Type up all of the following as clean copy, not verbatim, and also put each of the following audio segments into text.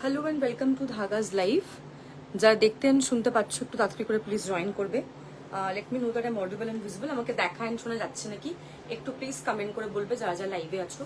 Hello and welcome to ধাগাজ live. যারা দেখতেন শুনতে পাচ্ছ একটু তাড়াতাড়ি করে প্লিজ জয়েন করবে। Let me know that I am audible and visible. আমাকে দেখা অ্যান্ড শোনা যাচ্ছে নাকি একটু প্লিজ কমেন্ট করে বলবে যারা যারা লাইভে আছো।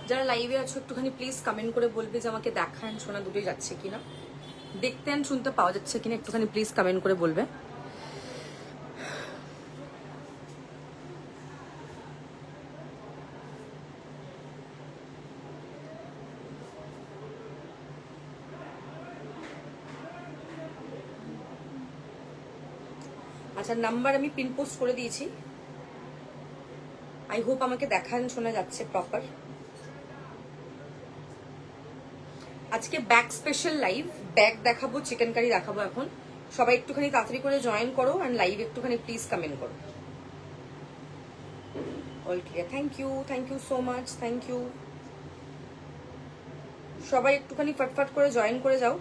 যারা লাইভে আছো একটুখানি প্লিজ কমেন্ট করে বলবে যে আমাকে দেখা অ্যান্ড শোনা দুটোই যাচ্ছে কিনা, দেখতে অ্যান্ড শুনতে পাওয়া যাচ্ছে কিনা একটুখানি প্লিজ কমেন্ট করে বলবে। আচ্ছা, নাম্বার আমি পিন পোস্ট করে দিয়েছি। আই হোপ আমাকে দেখা অ্যান্ড শোনা যাচ্ছে প্রপার। আজকে ব্যাগ স্পেশাল লাইভ, ব্যাগ দেখাবো, চিকেন কারি দেখাবো। এখন সবাই একটুখানি তাড়াতাড়ি করে জয়েন করো অ্যান্ড লাইভ একটুখানি প্লিজ কমেন্ট করো। All clear, thank you so much, thank you. সবাই একটুখানি ফটফট করে জয়েন করে যাও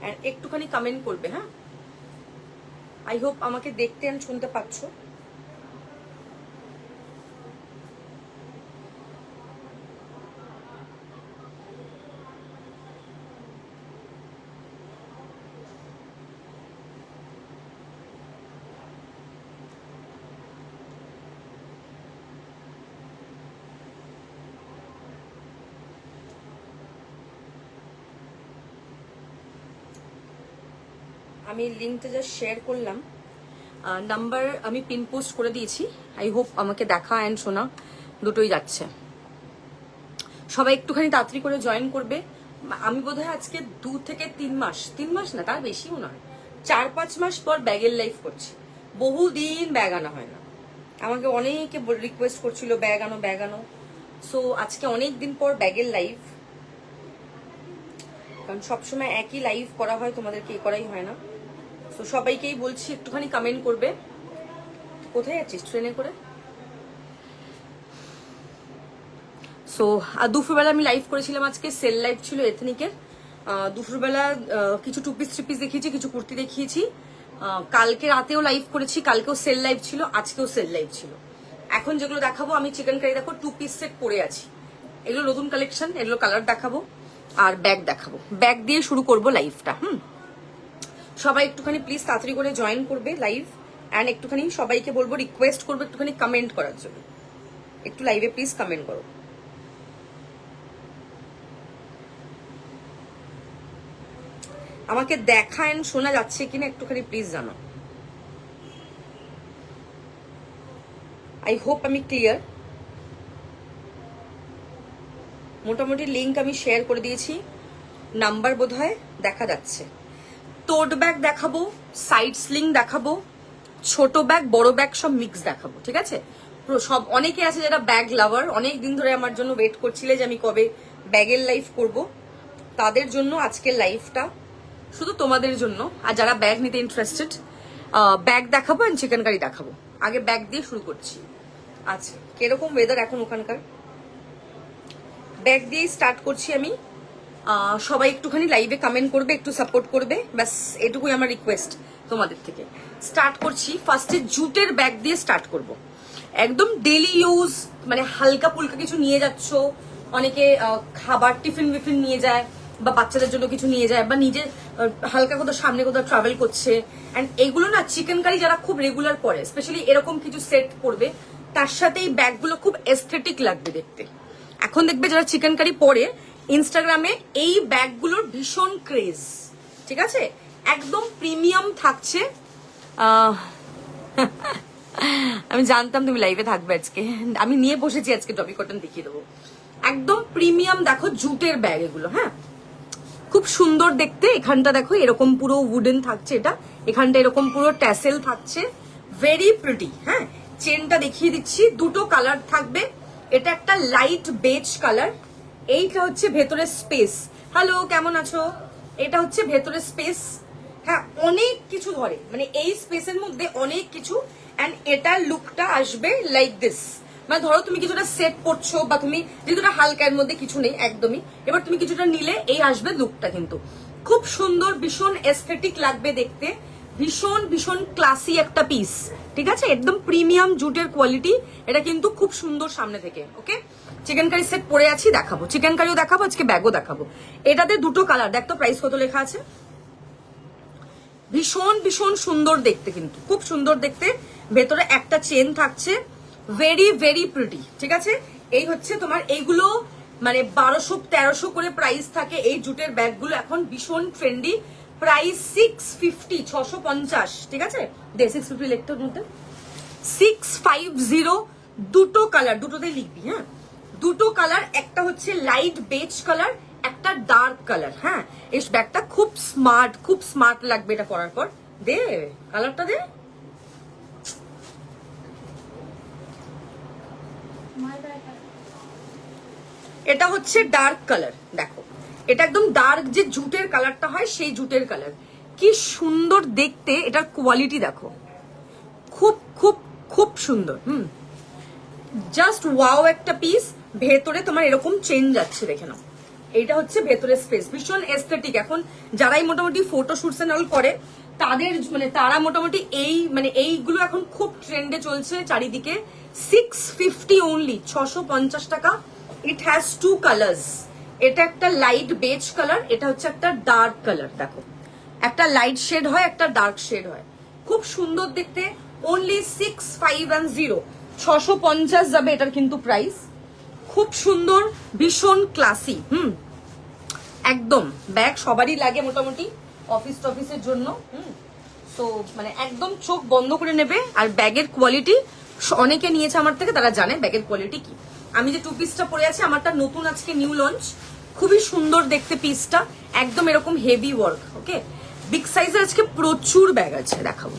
অ্যান্ড একটুখানি কমেন্ট করবে। হ্যাঁ, আই হোপ আমাকে দেখতে অ্যান্ড শুনতে পাচ্ছ। আমি লিঙ্কটা জাস্ট শেয়ার করলাম, নাম্বার আমি পিন পোস্ট করে দিয়েছি। আই হোপ আমাকে দেখা অ্যান্ড শোনা দুটোই যাচ্ছে। সবাই একটুখানি তাড়াতাড়ি করে জয়েন করবে। আমি বোধহয় আজকে 2 থেকে 3 মাস, 3 মাস না তার বেশিও নয়, 4-5 মাস পর ব্যাগের লাইফ করছি। বহুদিন ব্যাগ আনা হয় না, আমাকে অনেকে রিকোয়েস্ট করছিল ব্যাগ আনো ব্যাগ আনো। সো আজকে অনেক দিন পর ব্যাগের লাইভ, কারণ সবসময় একই লাইভ করা হয়, তোমাদেরকে এ করাই হয় না। তো সবাইকেই বলছি একটুখানি কমেন্ট করবে। কোথায় আছিস, ট্রেনে করে? সো দুপুরবেলা আমি লাইভ করেছিলাম, আজকে সেল লাইভ ছিল এথনিকের। দুপুরবেলা কিছু 2 পিস 3 পিস দেখিয়েছি, কিছু কুর্তি দেখিয়েছি। কালকে রাতেও লাইভ করেছি, কালকেও সেল লাইভ ছিল, আজকেও সেল লাইভ ছিল। এখন যেগুলো দেখাবো, আমি চিকেন কারি দেখো 2 পিস সেট পরে আছি, এগুলো নতুন কালেকশন, এগুলো কালার দেখাবো আর ব্যাগ দেখাবো। ব্যাগ দিয়ে শুরু করবো লাইভটা। সবাই একটুখানি প্লিজ তাড়াতাড়ি করে জয়েন করবে লাইভ অ্যান্ড একটুখানি সবাইকে বলবো, রিকোয়েস্ট করবো একটুখানি কমেন্ট করার জন্য। একটু লাইভে প্লিজ কমেন্ট করো। আমাকে দেখা এন্ড শোনা যাচ্ছে কিনা একটুখানি প্লিজ জানো। আই হোপ আমি ক্লিয়ার। মোটামুটি লিঙ্ক আমি শেয়ার করে দিয়েছি, নাম্বার বোধহয় দেখা যাচ্ছে। টোট ব্যাগ দেখাবো, সাইড স্লিং দেখাবো, ছোট ব্যাগ বড় ব্যাগ সব মিক্স দেখাবো, ঠিক আছে? সব অনেকে আছে যারা ব্যাগ লাভার, অনেক দিন ধরে আমার জন্য ওয়েট করছিলে যে আমি কবে ব্যাগের লাইভ করব, তাদের জন্য আজকের লাইভটা শুধু তোমাদের জন্য। আর যারা ব্যাগ নিতে ইন্টারেস্টেড, ব্যাগ দেখাবো অ্যান্ড চিকেন কারি দেখাবো। আগে ব্যাগ দিয়ে শুরু করছি। আচ্ছা, কিরকম ওয়েদার এখন ওখানকার? ব্যাগ দিয়েই স্টার্ট করছি আমি। সবাই একটুখানি লাইভে কমেন্ট করবে, একটু সাপোর্ট করবে, ব্যাস এটুকুই আমার রিকোয়েস্ট তোমাদের থেকে। স্টার্ট করছি, ফার্স্টে জুটের ব্যাগ দিয়ে স্টার্ট করব। একদম ডেলি ইউজ, মানে হালকা পুলকা কিছু নিয়ে যাচ্ছ, অনেকে খাবার টিফিন বিফিন নিয়ে যায় বা বাচ্চাদের জন্য কিছু নিয়ে যায় বা নিজে হালকা কোথাও সামনে কোথাও ট্রাভেল করছে। অ্যান্ড এগুলো না চিকেন কারি যারা খুব রেগুলার পরে, স্পেশালি এরকম কিছু সেট করবে, তার সাথে এই ব্যাগগুলো খুব এস্থেটিক লাগবে দেখতে। এখন দেখবে যারা চিকেন কারি পরে ইনস্টাগ্রামে এই ব্যাগগুলোর ভীষণ ক্রেজ, ঠিক আছে? একদম প্রিমিয়াম থাকছে। আমি জানতাম তুমি লাইভে থাকবে আজকে, আমি নিয়ে বসেছি আজকে টপি কটন দেখিয়ে দেবো। একদম প্রিমিয়াম দেখো জুটের ব্যাগ এগুলো। হ্যাঁ, খুব সুন্দর দেখতে। এখানটা দেখো এরকম পুরো উডেন থাকছে, এটা এখানটা এরকম পুরো ট্যাসেল থাকছে, ভেরি প্রিটি। হ্যাঁ, চেনটা দেখিয়ে দিচ্ছি, দুটো কালার থাকবে। এটা একটা লাইট বেজ কালার, এইটা হচ্ছে ভেতরে স্পেস, হ্যালো, কেমন আছো? এটা হচ্ছে ভেতরে স্পেস। হ্যাঁ, অনেক কিছু ধরে, মানে এই স্পেসের মধ্যে অনেক কিছু। অ্যান্ড এটার লুকটা আসবে লাইক দিস। মানে ধরো তুমি কিছুটা সেট করছো, বা তুমি যেহেতু হালকার মধ্যে কিছু নেই একদমই, এবার তুমি কিছুটা নিলে এই আসবে লুকটা। কিন্তু খুব সুন্দর, ভীষণ এস্থেটিক লাগবে দেখতে, ভীষণ ভীষণ ক্লাসি একটা পিস। ঠিক আছে, একদম প্রিমিয়াম জুটের কোয়ালিটি। এটা কিন্তু খুব সুন্দর সামনে থেকে। ওকে, চিকেন কারি সেট পরে আছি, দেখাবো চিকেন কারিও দেখাবো, আজকে ব্যাগও দেখাবো। এটাতে দুটো কালার, দেখ তো প্রাইস কত লেখা আছে। ভীষণ ভীষণ সুন্দর দেখতে, কিন্তু খুব সুন্দর দেখতে। ভেতরে একটা চেন থাকছে, ভেরি ভেরি প্রিটি। ঠিক আছে, এই হচ্ছে তোমার এইগুলো মানে 1200-1300 করে প্রাইস থাকে এই জুটের ব্যাগগুলো। এখন ভীষণ ট্রেন্ডি, প্রাইস 650, 650। ঠিক আছে, দে 650 লিখতে মধ্যে 650। দুটো কালার, দুটোতেই লিখবি। হ্যাঁ, দুটো কালার, একটা হচ্ছে লাইট বেজ কালার, একটা ডার্ক কালার। হ্যাঁ, এই ব্যাগটা খুব স্মার্ট, খুব স্মার্ট লাগবে এটা পরার পর। দে কালারটা দে। এটা হচ্ছে ডার্ক কালার, দেখো এটা একদম ডার্ক যে জুটের কালারটা হয় সেই জুটের কালার। কি সুন্দর দেখতে, এটার কোয়ালিটি দেখো, খুব খুব খুব সুন্দর। জাস্ট ওয়াও একটা পিস। ভেতরে তোমার এরকম চেঞ্জ যাচ্ছে, দেখে নাও। এইটা হচ্ছে ভেতরে স্পেস, ভীষণ এস্থেটিক। এখন যারাই মোটামুটি ফটো শুটস এন্ড অল করে তাদের মানে তারা মোটামুটি এই মানে এইগুলো এখন খুব ট্রেন্ডে চলছে চারিদিকে। 650 অনলি, 650 টাকা। It has to colours. এটা একটা লাইট বেজ কালার, এটা হচ্ছে একটা ডার্ক কালার। দেখো, একটা লাইট শেড হয়, একটা ডার্ক শেড হয়, খুব সুন্দর দেখতে। অনলি 650, 650 যাবে এটার কিন্তু প্রাইস। খুব সুন্দর, ভীষণ ক্লাসি। একদম ব্যাগ সবারই লাগে মোটামুটি অফিস টফিসের জন্য। সো মানে একদম চোখ বন্ধ করে নেবে। আর ব্যাগের কোয়ালিটি অনেকে নিয়েছে আমার থেকে, তারা জানে ব্যাগের কোয়ালিটি কি। আমি যে টু পিসটা পরে আছি, আমারটা নতুন আজকে নিউ লঞ্চ, খুবই সুন্দর দেখতে পিসটা, একদম এরকম হেভি ওয়ার্ক। ওকে, বিগ সাইজের আজকে প্রচুর ব্যাগ আছে, দেখাবো।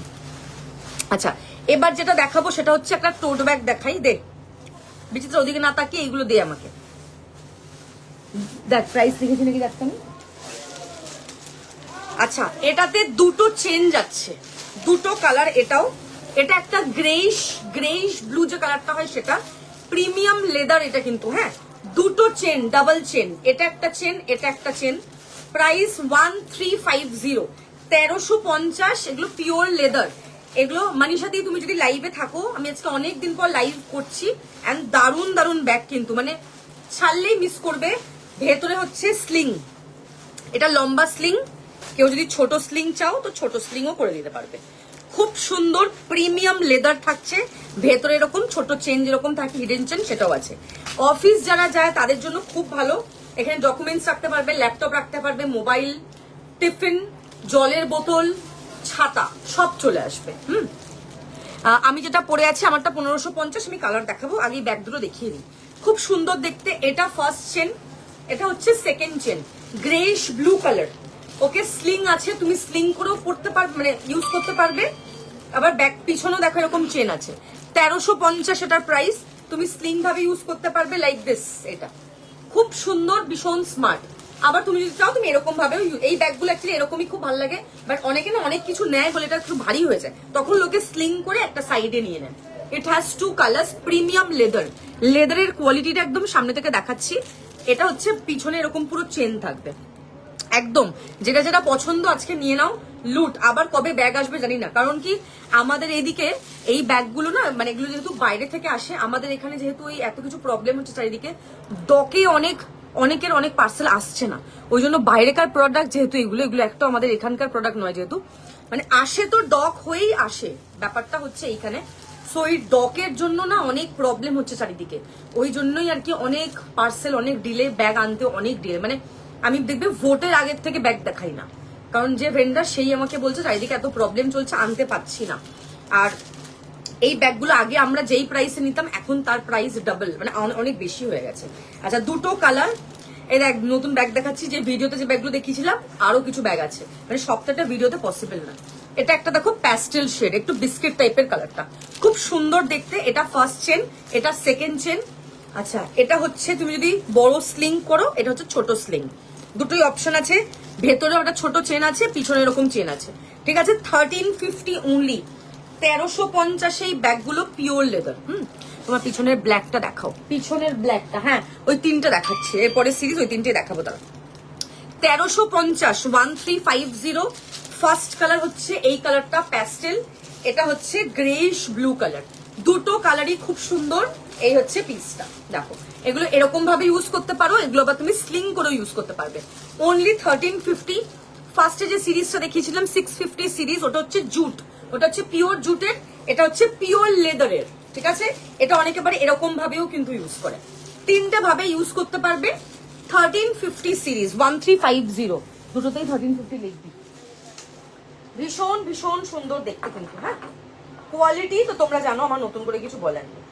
আচ্ছা, এবার যেটা দেখাবো সেটা হচ্ছে একটা টোট ব্যাগ দেখাই। দে বিচিত্র, ওদিকে না তাকিয়ে এইগুলো দে আমাকে। দেখ প্রাইস লিখেছি নাকি দেখতে আমি। আচ্ছা, এটাতে দুটো চেঞ্জ আছে, দুটো কালার। এটাও, এটা একটা গ্রেইশ ব্লু যে কালারটা হয় সেটা, প্রিমিয়াম লেদার এটা কিন্তু। হ্যাঁ, দুটো চেন, ডাবল চেন, এটা একটা চেন, এটা একটা চেন। প্রাইস 1350, 1350। এগুলো পিওর লেদার। এগুলো মানিশা দি, তুমি যদি লাইভে থাকো, আমি আজকে অনেকদিন পর লাইভ করছি, এন্ড দারুন দারুন ব্যাগ কিন্তু, মানে ছাড়লেই মিস করবে। ভেতরে হচ্ছে স্লিং, এটা লম্বা স্লিং। কেউ যদি ছোট স্লিং চাও তো ছোট স্লিংও করে দিতে পারবে। খুব সুন্দর প্রিমিয়াম লেদার থাকছে। ভেতরে এরকম ছোট চেন যেরকম থাকে, হিডেন চেন, সেটাও আছে। অফিস যারা যায় তাদের জন্য খুব ভালো। এখানে ডকুমেন্টস রাখতে পারবে, ল্যাপটপ রাখতে পারবে, মোবাইল, টিফিন, জলের বোতল, ছাতা সব চলে আসবে। আমি যেটা পরে আছি আমারটা 1550। আমি কালার দেখাবো, আগে ব্যাগ দুটো দেখিয়ে দিই। খুব সুন্দর দেখতে। এটা ফার্স্ট চেন, এটা হচ্ছে second chain, greyish blue colour. Okay, sling আছে, তুমি স্লিং করেও পড়তে পারবে, মানে ইউজ করতে পারবে। আবার ব্যাক পিছনেও দেখো এরকম চেন আছে। 1350 এটার প্রাইস। তুমি স্লিং ভাবে ইউজ করতে পারবে, লাইক দিস। এটা খুব সুন্দর, ভীষণ স্মার্ট। আবার তুমি যদি চাও তুমি এরকম ভাবে, এই ব্যাগগুলো অ্যাকচুয়ালি এরকমই খুব ভালো লাগে। বাট অনেকে না অনেক কিছু নেয় বলে এটা একটু ভারী হয়ে যায়, তখন লোকে স্লিং করে একটা সাইডে নিয়ে নেন। It has to colours, premium leather. লেদারের কোয়ালিটিটা একদম সামনে থেকে দেখাচ্ছি। এটা হচ্ছে পিছনে এরকম পুরো চেন থাকবে একদম। যেটা যেটা পছন্দ আজকে নিয়ে নাও, লুট। আবার কবে ব্যাগ আসবে জানি না, কারণ কি আমাদের এদিকে এই ব্যাগগুলো না, মানে এগুলো যেহেতু বাইরে থেকে আসে, আমাদের এখানে যেহেতু এই এত কিছু প্রবলেম হচ্ছে চারিদিকে, ডকে অনেকের অনেক পার্সেল আসছে না। ওই জন্য বাইরেকার প্রোডাক্ট যেহেতু এগুলো একটা আমাদের এখানকার প্রোডাক্ট নয়, যেহেতু মানে আসে তো ডক হয়েই আসে, ব্যাপারটা হচ্ছে এইখানে। সো এই ডকের জন্য না অনেক প্রবলেম হচ্ছে চারিদিকে। ওই জন্যই আর কি অনেক পার্সেল, অনেক ডিলে, ব্যাগ আনতে অনেক ডিলে। মানে আমি দেখবে ভোটের আগের থেকে ব্যাগ দেখাই না, কারণ যে ভেন্ডার সেই আমাকে বলছে চারিদিকে এত প্রবলেম চলছে, আনতে পারছি না। আর এই ব্যাগগুলো আগে আমরা যেই প্রাইসে নিতাম, এখন তার প্রাইস ডাবল, মানে অনেক বেশি হয়ে গেছে। আচ্ছা, দুটো কালার। এই দেখ নতুন ব্যাগ দেখাচ্ছি, যে ভিডিওতে যে ব্যাগগুলো দেখিয়েছিলাম আরো কিছু ব্যাগ আছে, মানে সবটা ভিডিওতে পসিবল না। এটা একটা দেখো প্যাস্টেল শেড, একটু বিস্কিট টাইপের কালারটা, খুব সুন্দর দেখতে। এটা ফার্স্ট চেন, এটা সেকেন্ড চেন। আচ্ছা, এটা হচ্ছে তুমি যদি বড় স্লিং করো, এটা হচ্ছে ছোট স্লিং। দুটোই অপশন আছে, ভেতরে ওটা ছোট চেন আছে, পিছনে এরকম চেন আছে, ঠিক আছে। 1350 অনলি, 1350 এই ব্যাগগুলো পিওর লেদার। তোমার পিছনের ব্ল্যাকটা দেখাও, পিছনের ব্ল্যাকটা, হ্যাঁ ওই তিনটে দেখাচ্ছে, এরপরে সিরিজ ওই তিনটে দেখাবো তারা। 1350, 1350। ফার্স্ট কালার হচ্ছে এই কালারটা প্যাস্টেল, এটা হচ্ছে গ্রেইশ ব্লু কালার, দুটো কালারই খুব সুন্দর। এই হচ্ছে পিসটা, দেখো এগুলো এরকম ভাবে ইউজ করতে পারো, এগুলো আবার তুমি স্লিং করে ইউজ করতে পারবে। অনলি 1350। ফার্স্টে যে সিরিজটা দেখিয়েছিলাম 650 সিরিজ, ওটা হচ্ছে জুট, ওটা হচ্ছে পিওর জুটের, এটা হচ্ছে পিওর লেদারের, ঠিক আছে। এটা অনেকে পারে এরকম ভাবেও কিন্তু ইউজ করে, তিনটে ভাবে ইউজ করতে পারবে। 1350 সিরিজ, 1350, দুটোতেই 1350 লিখবি। ভীষণ ভীষণ সুন্দর দেখতে কিন্তু, হ্যাঁ কোয়ালিটি তো তোমরা জানো, আমার নতুন করে কিছু বলার নেই।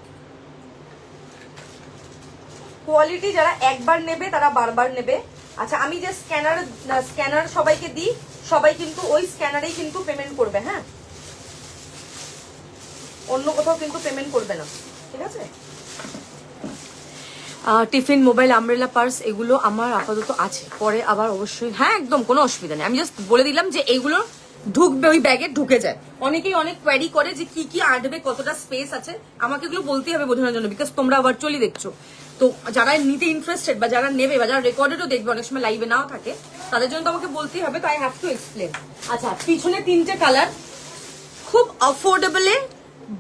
কোয়ালিটি যারা একবার নেবে তারা বারবার নেবে। আচ্ছা আমি যে স্ক্যানার সবাইকে দিই, সবাই কিন্তু ওই স্ক্যানারেই কিন্তু পেমেন্ট করবে, হ্যাঁ অন্য কোথাও কিন্তু পেমেন্ট করবে না, ঠিক আছে। টিফিন, মোবাইল, আমব্রেলা, পার্স এগুলো আমার আপাতত আছে, পরে আবার অবশ্যই, হ্যাঁ একদম কোনো অসুবিধা নেই। আমি জাস্ট বলে দিলাম যে এইগুলো ঢুকবে, ওই ব্যাগে ঢুকে যায়। অনেকেই অনেক কোয়ারি করে যে কি কি আটবে, কতটা স্পেস আছে, আমাকে এগুলো বলতেই হবে বোঝানোর জন্য, বিকজ তোমরা ভার্চুয়ালি দেখছো। তো যারা নিতে ইন্টারেস্টেড বা যারা নেবে বা যারা রেকর্ডেডও দেখবে, অনেক সময় লাইভে নাও থাকে, তাদের জন্য তো আমাকে বলতেই হবে, তো আই হ্যাভ টু এক্সপ্লেন। আচ্ছা পিছনে তিনটে কালার, খুব অ্যাফোর্ডেবলে,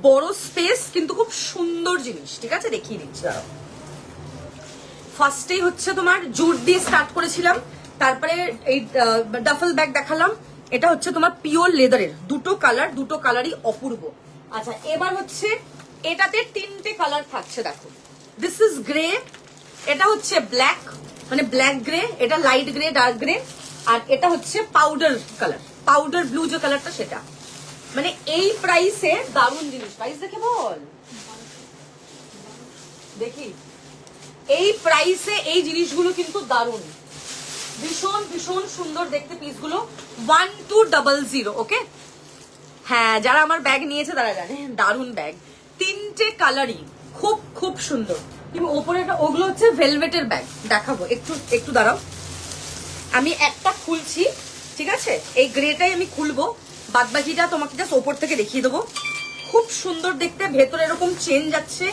বড় স্পেস কিন্তু খুব সুন্দর জিনিস, ঠিক আছে দেখিয়ে দিচ্ছি। ফার্স্টেই হচ্ছে তোমার জুট দিয়ে স্টার্ট করেছিলাম, তারপরে এই ডাফল ব্যাগ দেখালাম, এটা হচ্ছে তোমার পিওর লেদারের, দুটো কালার, দুটো কালারই অপূর্ব। আচ্ছা এবার হচ্ছে এটাতে তিনটে কালার থাকছে, দেখো দিস ইজ গ্রে, এটা হচ্ছে ব্ল্যাক মানে ব্ল্যাক গ্রে, এটা লাইট গ্রে, ডার্ক গ্রে, আর এটা হচ্ছে পাউডার কালার, পাউডার ব্লু যে কালারটা সেটা। মানে এই প্রাইসে দারুণ জিনিস, প্রাইস দেখে বল, দেখি এই প্রাইসে এই জিনিসগুলো কিন্তু দারুণ, ভীষণ ভীষণ সুন্দর দেখতে পিসগুলো। 1200, ওকে। হ্যাঁ যারা আমার ব্যাগ নিয়েছে তারা জানে, দারুণ ব্যাগ, তিনটে কালারই খুব খুব সুন্দর। কিন্তু ওপরে ওগুলো হচ্ছে ভেলভেটের ব্যাগ, দেখাবো একটু একটু দাঁড়াও, আমি একটা খুলছি, ঠিক আছে এই গ্রেটাই আমি খুলবো, বাদ বাকিটা তোমাকে জাস্ট ওপর থেকে দেখিয়ে দেবো। খুব সুন্দর দেখতে, ভেতরে এরকম চেন যাচ্ছে,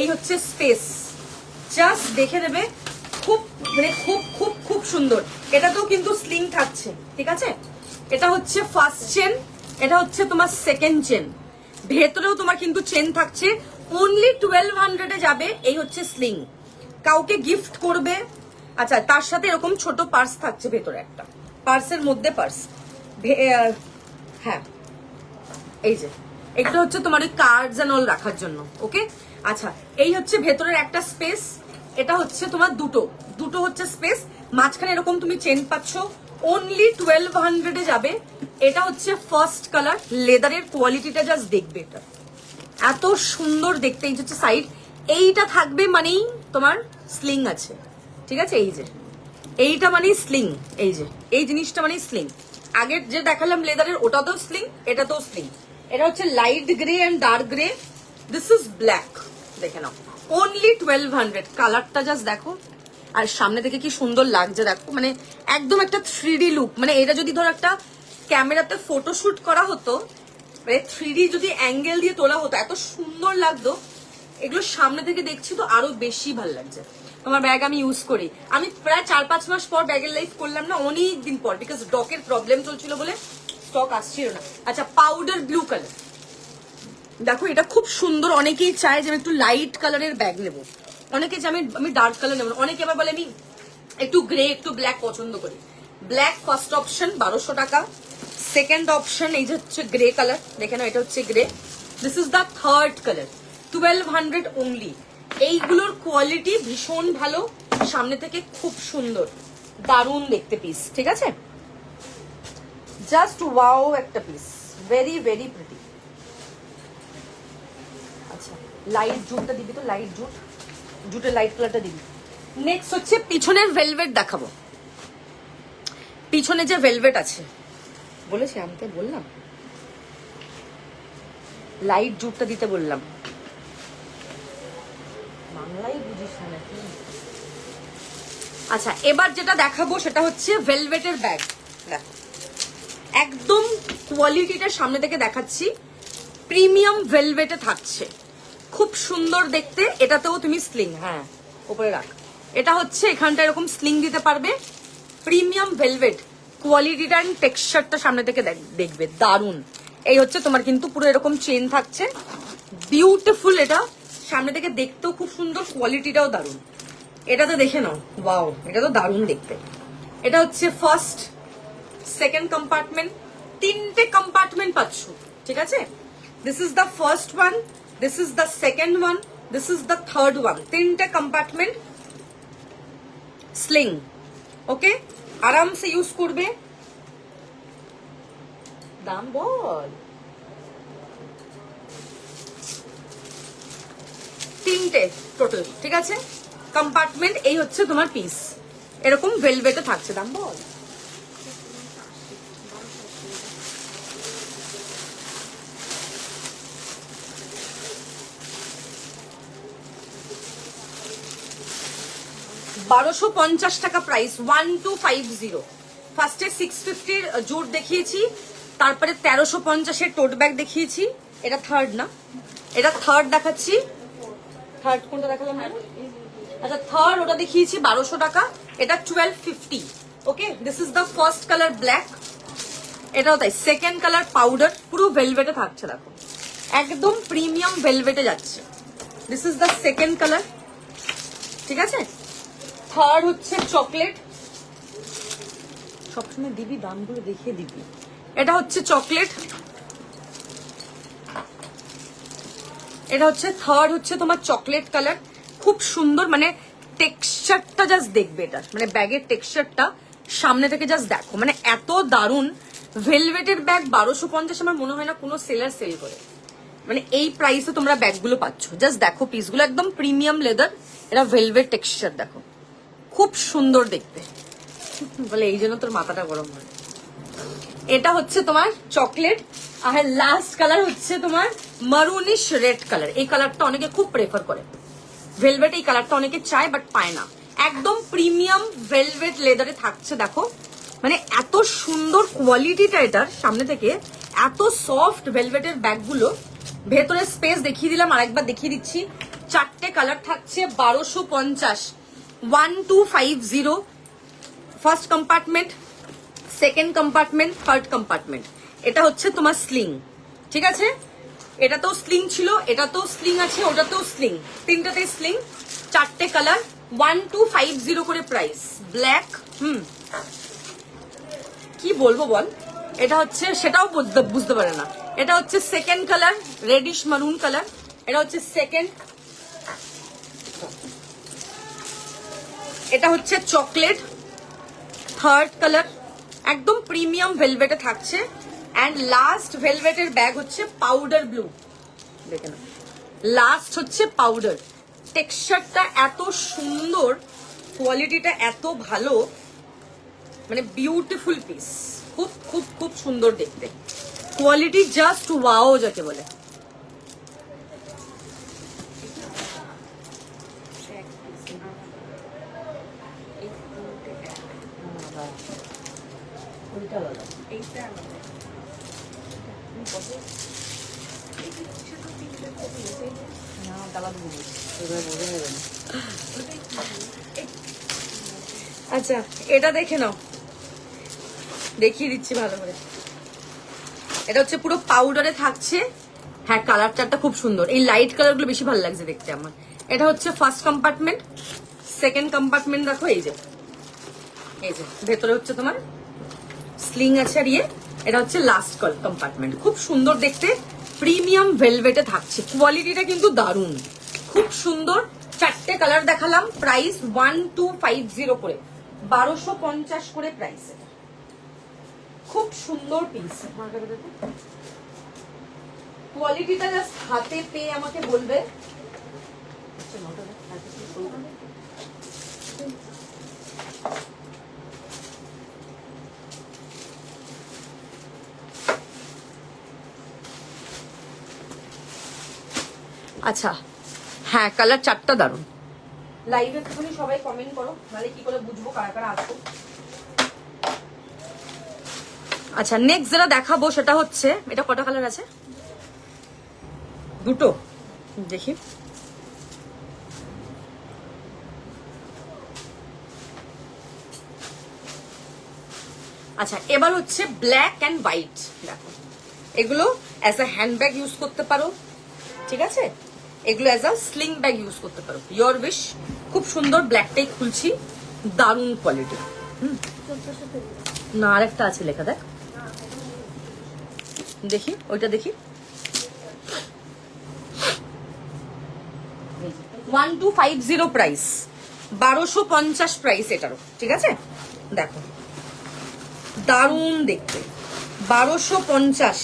এই হচ্ছে স্পেস, জাস্ট দেখে নেবে, খুব মানে খুব খুব খুব সুন্দর। এটাতেও কিন্তু স্লিং থাকছে, ঠিক আছে। এটা হচ্ছে ফার্স্ট চেন, এটা হচ্ছে তোমার সেকেন্ড চেন, ভেতরেও তোমার কিন্তু চেন থাকছে। অনলি 1200 যাবে, এই হচ্ছে স্লিং, কাউকে গিফট করবে। আচ্ছা তার সাথে এরকম ছোট পার্স থাকছে ভেতরে, একটা পার্সের মধ্যে পার্স, হ্যাঁ এই যে এটা হচ্ছে তোমার ওই কার্ডস এন্ড অল রাখার জন্য, ওকে। আচ্ছা এই হচ্ছে ভেতরের একটা স্পেস, এটা হচ্ছে তোমার দুটো দুটো হচ্ছে স্পেস, মাঝখানে এরকম তুমি চেন পাচ্ছ। অনলি 1200 যাবে। এটা হচ্ছে ফার্স্ট কালার, লেদারের কোয়ালিটিটা জাস্ট দেখবে, এটা এত সুন্দর দেখতে। এই হচ্ছে সাইড, এইটা থাকবে মানেই তোমার স্লিং আছে, ঠিক আছে। এই যে এইটা মানেই স্লিং, এই যে এই জিনিসটা মানেই স্লিং। আগের যে দেখালাম লেদারের ওটাতেও স্লিং, এটাতেও স্লিং। এটা হচ্ছে light grey and dark grey, this is black, দেখে নাও। অনলি 1200, কালারটা জাস্ট দেখো, আর সামনে থেকে কি সুন্দর লাগছে দেখো, মানে একদম একটা 3D লুক। মানে এটা যদি ধরো একটা ক্যামেরাতে ফটোশুট করা হতো, মানে 3D যদি অ্যাঙ্গেল দিয়ে তোলা হতো, এত সুন্দর লাগতো। এগুলো সামনে থেকে দেখছি তো আরো বেশি ভালো লাগছে। তোমার ব্যাগ আমি ইউজ করি, আমি প্রায় 4-5 মাস পর ব্যাগের লাইফ করলাম না, অনেক দিন পর, বিকজ ডকের প্রবলেম চলছিল বলে স্টক আসছিল না। আচ্ছা পাউডার ব্লু কালার দেখো, এটা খুব সুন্দর। অনেকেই চায় যে আমি একটু লাইট কালারের ব্যাগ নেবো, অনেকে চায় আমি ডার্ক কালার নেবো, অনেকে আবার বলে আমি একটু গ্রে একটু ব্ল্যাক পছন্দ করি। ব্ল্যাক ফার্স্ট অপশন 1200 টাকা, সেকেন্ড অপশন এই যে হচ্ছে গ্রে কালার, দেখে নাও এটা হচ্ছে grey, this is the third colour, 1200 only. এইগুলোর কোয়ালিটি ভীষণ ভালো, সামনে থেকে খুব সুন্দর, দারুণ দেখতে পিস, ঠিক আছে। জাস্ট ওয়াও একটা পিস, ভেরি ভেরি প্রিটি। আচ্ছা লাইট জুটটা দিবি তো, লাইট জুট, জুটের লাইট কালারটা দিবি। নেক্সট হচ্ছে পিছনের ভেলভেট দেখাবো, পিছনে যে ভেলভেট আছে বলেছি, আমাকে বললাম লাইট জুটটা দিতে বললাম, বাংলাই বুঝিস না নাকি। আচ্ছা, এবার যেটা দেখাবো সেটা হচ্ছে ভেলভেটের ব্যাগ। দেখো একদম কোয়ালিটিটা সামনে থেকে দেখাচ্ছি, প্রিমিয়াম ভেলভেটে থাকছে, খুব সুন্দর দেখতে। এটাতেও তুমি স্লিং, হ্যাঁ উপরে রাখ, এটা হচ্ছে এখানটা এরকম স্লিং দিতে পারবে। প্রিমিয়াম ভেলভেট কোয়ালিটিটা এন্ড টেক্সচারটা সামনে থেকে দেখবে দারুন। এই হচ্ছে তোমার কিন্তু পুরো এরকম চেন থাকছে, বিউটিফুল। এটা সামনে থেকে দেখতেও খুব সুন্দর, কোয়ালিটিটাও দারুন। এটা তো দেখে নাও, ওয়াও, এটা তো দারুন দেখতে। এটা হচ্ছে ফার্স্ট, সেকেন্ড কম্পার্টমেন্ট, তিনটে কম্পার্টমেন্ট পাচ্ছ, ঠিক আছে? This is the first one, this is the second one, this is the third one. তিনটে কম্পার্টমেন্ট, স্লিং, ওকে, আরামসে ইউজ করবে। দাম বল, তিনটে টোটাল, ঠিক আছে? কম্পার্টমেন্ট, এই হচ্ছে তোমার পিস, এরকম ভেলভেটে থাকছে। দাম বল, $1250 প্রাইস, 1250। ফার্স্টে 650 জোট দেখিয়েছি, তারপরে 1350 টোট ব্যাগ দেখিয়েছি। এটা থার্ড না, এটা থার্ড দেখাচ্ছি। থার্ড কোনটা দেখালাম? আচ্ছা থার্ড ওটা দেখিয়েছি 1200 টাকা, এটা 1250। Okay, this is the first colour black, এটাও তাই। সেকেন্ড কালার পাউডার, পুরো ভেলভেটে থাকছে, দেখো একদম প্রিমিয়াম ভেলভেটে যাচ্ছে। This is the second colour, ঠিক আছে? থার্ড হচ্ছে চকলেট, সবসময় দিবি দামগুলো দেখিয়ে দিবি। এটা হচ্ছে চকলেট, এটা হচ্ছে থার্ড, হচ্ছে তোমার চকলেট কালার, খুব সুন্দর। মানে টেক্সচারটা জাস্ট দেখবে, এটা মানে ব্যাগের টেক্সচারটা সামনে থেকে জাস্ট দেখো, মানে এত দারুন। ভেলভেটের ব্যাগ 1250 আমার মনে হয় না কোনো সেলার সেল করে, মানে এই প্রাইসে তোমরা ব্যাগগুলো পাচ্ছ। জাস্ট দেখো পিসগুলো, একদম প্রিমিয়াম লেদার, এটা ভেলভেট টেক্সচার দেখো, খুব সুন্দর দেখতে। বলে এই জন্য তোর মাথাটা গরম হয়। এটা হচ্ছে তোমার চকলেট, আর লাস্ট কালার হচ্ছে তোমার মারুনিশ রেড কালার। এই কালারটা অনেকে খুব প্রেফার করে, ভেলভেট এই কালারটা অনেকে চায় বাট পায় না। একদম প্রিমিয়াম ভেলভেট লেদারে থাকছে, দেখো মানে এত সুন্দর কোয়ালিটিটা এটার। সামনে থেকে এত সফট ভেলভেটের ব্যাগগুলো, ভেতরে স্পেস দেখিয়ে দিলাম, আরেকবার দেখিয়ে দিচ্ছি। চারটে কালার থাকছে, 1250, 1250। First compartment, second compartment, third compartment. এটা হচ্ছে তোমার স্লিং, ঠিক আছে? এটাতেও স্লিং ছিল, এটাতেও স্লিং আছে, ওটাতেও স্লিং, তিনটাতেই স্লিং। চারটে কালার, 1250 করে প্রাইস। ব্ল্যাক, কি বলবো বল, এটা হচ্ছে সেটাও বুঝতে পারে না। এটা হচ্ছে second colour, reddish maroon colour, এটা হচ্ছে সেকেন্ড। এটা হচ্ছে চকলেট, থার্ড কালার, একদম প্রিমিয়াম ভেলভেটে থাকছে। অ্যান্ড লাস্ট ভেলভেটের ব্যাগ হচ্ছে পাউডার ব্লু, দেখে না, লাস্ট হচ্ছে পাউডার। টেক্সচারটা এত সুন্দর, কোয়ালিটিটা এত ভালো, মানে বিউটিফুল পিস, খুব খুব খুব সুন্দর দেখতে, কোয়ালিটি জাস্ট ওয়াও যাকে বলে। আচ্ছা এটা দেখে নাও, দেখিয়ে দিচ্ছি ভালো করে। এটা হচ্ছে পুরো পাউডারে থাকছে, হ্যাঁ কালার চারটা খুব সুন্দর, এই লাইট কালার গুলো বেশি ভালো লাগছে দেখতে আমার। এটা হচ্ছে ফার্স্ট কম্পার্টমেন্ট, সেকেন্ড কম্পার্টমেন্ট দেখো, এই যে ভেতরে হচ্ছে তোমার স্লিং আছে আর ইয়ে। এটা হচ্ছে লাস্ট কম্পার্টমেন্ট, খুব সুন্দর দেখতে, প্রিমিয়াম ভেলভেটে থাকছে, কোয়ালিটিটা কিন্তু দারুন, খুব সুন্দর। চারটে কালার দেখালাম, প্রাইস 1250 করে, 1250 করে প্রাইস। খুব সুন্দর পিস, কোয়ালিটিটা জাস্ট হাতে পেয়ে আমাকে বলবে। আচ্ছা হ্যাঁ, কালার চারটা দারুন, লাইভে একটুখানি সবাই কমেন্ট করো, নাহলে কি করে বুঝবো কারা কারা আসবো। আচ্ছা নেক্সট যেটা দেখাবো সেটা হচ্ছে, এটা কটা কালার আছে? দুটো, দেখি। আচ্ছা এবার হচ্ছে ব্ল্যাক অ্যান্ড হোয়াইট। দেখো এগুলো অ্যাজ আ হ্যান্ডব্যাগ ইউজ করতে পারো, ঠিক আছে? এগুলো as a sling bag use করতে পারো, ইয়োর উইশ। খুব সুন্দর, ব্ল্যাকটাই খুলছি, দারুণ কোয়ালিটি। না আরেকটা আছে লেখা, দেখ দেখি, ওইটা দেখি। 1250 প্রাইস, 1250 প্রাইস এটারও, ঠিক আছে? দেখো দারুণ দেখতে, 1250,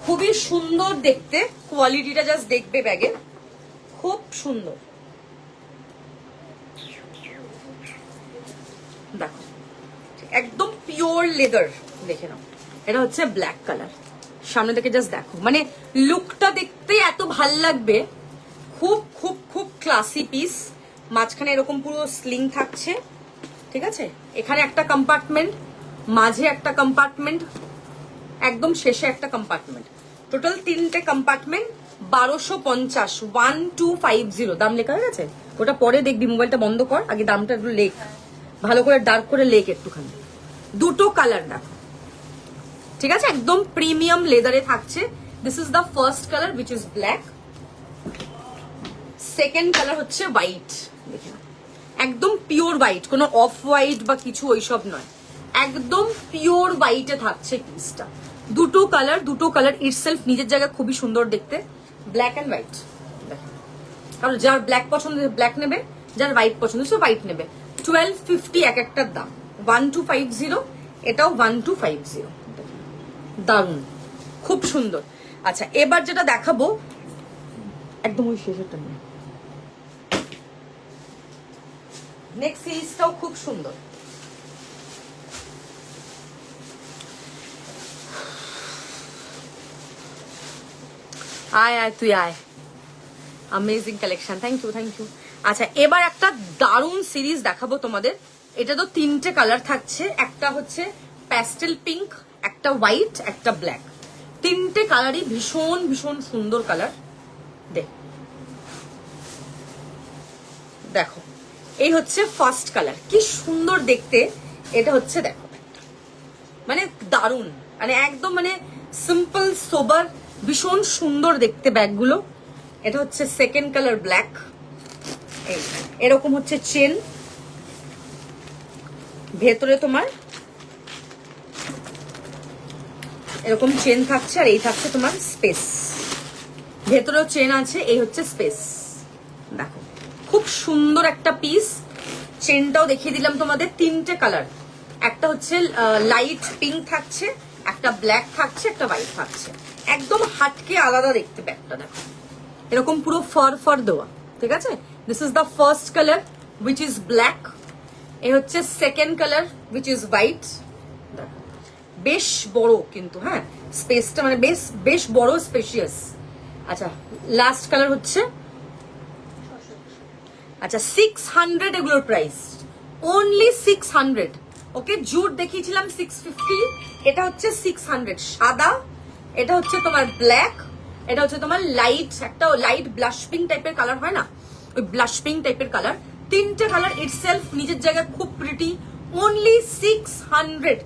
খুবই সুন্দর দেখতে। কোয়ালিটিটা জাস্ট দেখবে ব্যাগের, খুব সুন্দর। দেখো একদম পিওর লেদার, দেখে নাও। এটা হচ্ছে ব্ল্যাক কালার, সামনে থেকে জাস্ট দেখো, মানে লুকটা দেখতে এত ভাল লাগবে। খুব খুব খুব ক্লাসি পিস। মাঝখানে এরকম পুরো স্লিং থাকছে, ঠিক আছে? এখানে একটা কম্পার্টমেন্ট, মাঝে একটা কম্পার্টমেন্ট, একদম শেষে একটা কম্পার্টমেন্ট, টোটাল 3টে কম্পার্টমেন্ট। 1250, 1250 দাম লেখা হয়ে গেছে। ওটা পরে দেখবি, মোবাইলটা বন্ধ কর, আগে দামটা একটু লেখ, ভালো করে ডার্ক করে লেখ একটুখানি। দুটো কালার দেখো, ঠিক আছে? একদম প্রিমিয়াম লেদারে থাকছে। This is the first colour which is black, second colour হচ্ছে হোয়াইট। দেখে একদম পিওর হোয়াইট, কোনো অফ হোয়াইট বা কিছু ওইসব নয়, একদম পিওর হোয়াইটে থাকছে পিসটা। দুটো কালার ইটসেলফ নিজের জায়গায় খুবই সুন্দর দেখতে, ব্ল্যাক অ্যান্ড হোয়াইট। কারণ যার ব্ল্যাক পছন্দ ব্ল্যাক নেবে, যার হোয়াইট পছন্দ সে হোয়াইট নেবে। 1250 এক একটার দাম, 1250, এটাও 1250। দারুণ, খুব সুন্দর। আচ্ছা এবার যেটা দেখাবো একদম ওই শেষেরটা নিয়ে, নেক্সট সিরিজটাও খুব সুন্দর। আয় আয় তুই আয়, amazing collection, thank you thank you. আচ্ছা এবার একটা দারুণ সিরিজ দেখাবো তোমাদের। এটা তো 3টে কালার থাকছে, একটা হচ্ছে প্যাস্টেল পিঙ্ক, একটা হোয়াইট, একটা ব্ল্যাক। 3টে কালারই ভীষণ ভীষণ সুন্দর কালার। দেখো এই হচ্ছে ফার্স্ট কালার, কি সুন্দর দেখতে। এটা হচ্ছে দেখো মানে দারুণ, মানে একদম মানে সিম্পল সোবার, ভীষণ সুন্দর দেখতে ব্যাগগুলো। এটা হচ্ছে সেকেন্ড কালার ব্ল্যাক, এরকম হচ্ছে চেন, ভেতরে তোমার এরকম চেন থাকছে, আর এই থাকছে তোমার স্পেস, ভেতরেও চেন আছে, এই হচ্ছে স্পেস। দেখো খুব সুন্দর একটা পিস। চেনটাও দেখিয়ে দিলাম তোমাদের, 3টে কালার, একটা হচ্ছে লাইট পিঙ্ক থাকছে, একটা ব্ল্যাক থাকছে, একটা হোয়াইট থাকছে, একদম হাটকে আলাদা দেখতে ব্যাগটা। দেখো এরকম পুরো ফার ফার দেওয়া, ঠিক আছে? This is the first colour which is black, এ হচ্ছে second colour which is white. বেশ বড় কিন্তু, হ্যাঁ স্পেসটা মানে বেশ বেশ বড়, স্পেশিয়াস। আচ্ছা লাস্ট কালার হচ্ছে, আচ্ছা 600 এগুলোর প্রাইস, অনলি 600। ওকে জুট দেখিয়েছিলাম 650, এটা হচ্ছে 600 সাদা, এটা হচ্ছে তোমার ব্ল্যাক, এটা হচ্ছে তোমার লাইট, একটা লাইট ব্লাশ পিঙ্ক টাইপের কালার হয় না, ওই ব্লাশ পিঙ্ক টাইপের কালার। 3টে কালার ইটসেলফ নিজের জায়গায় খুব প্রিটি, অনলি 600,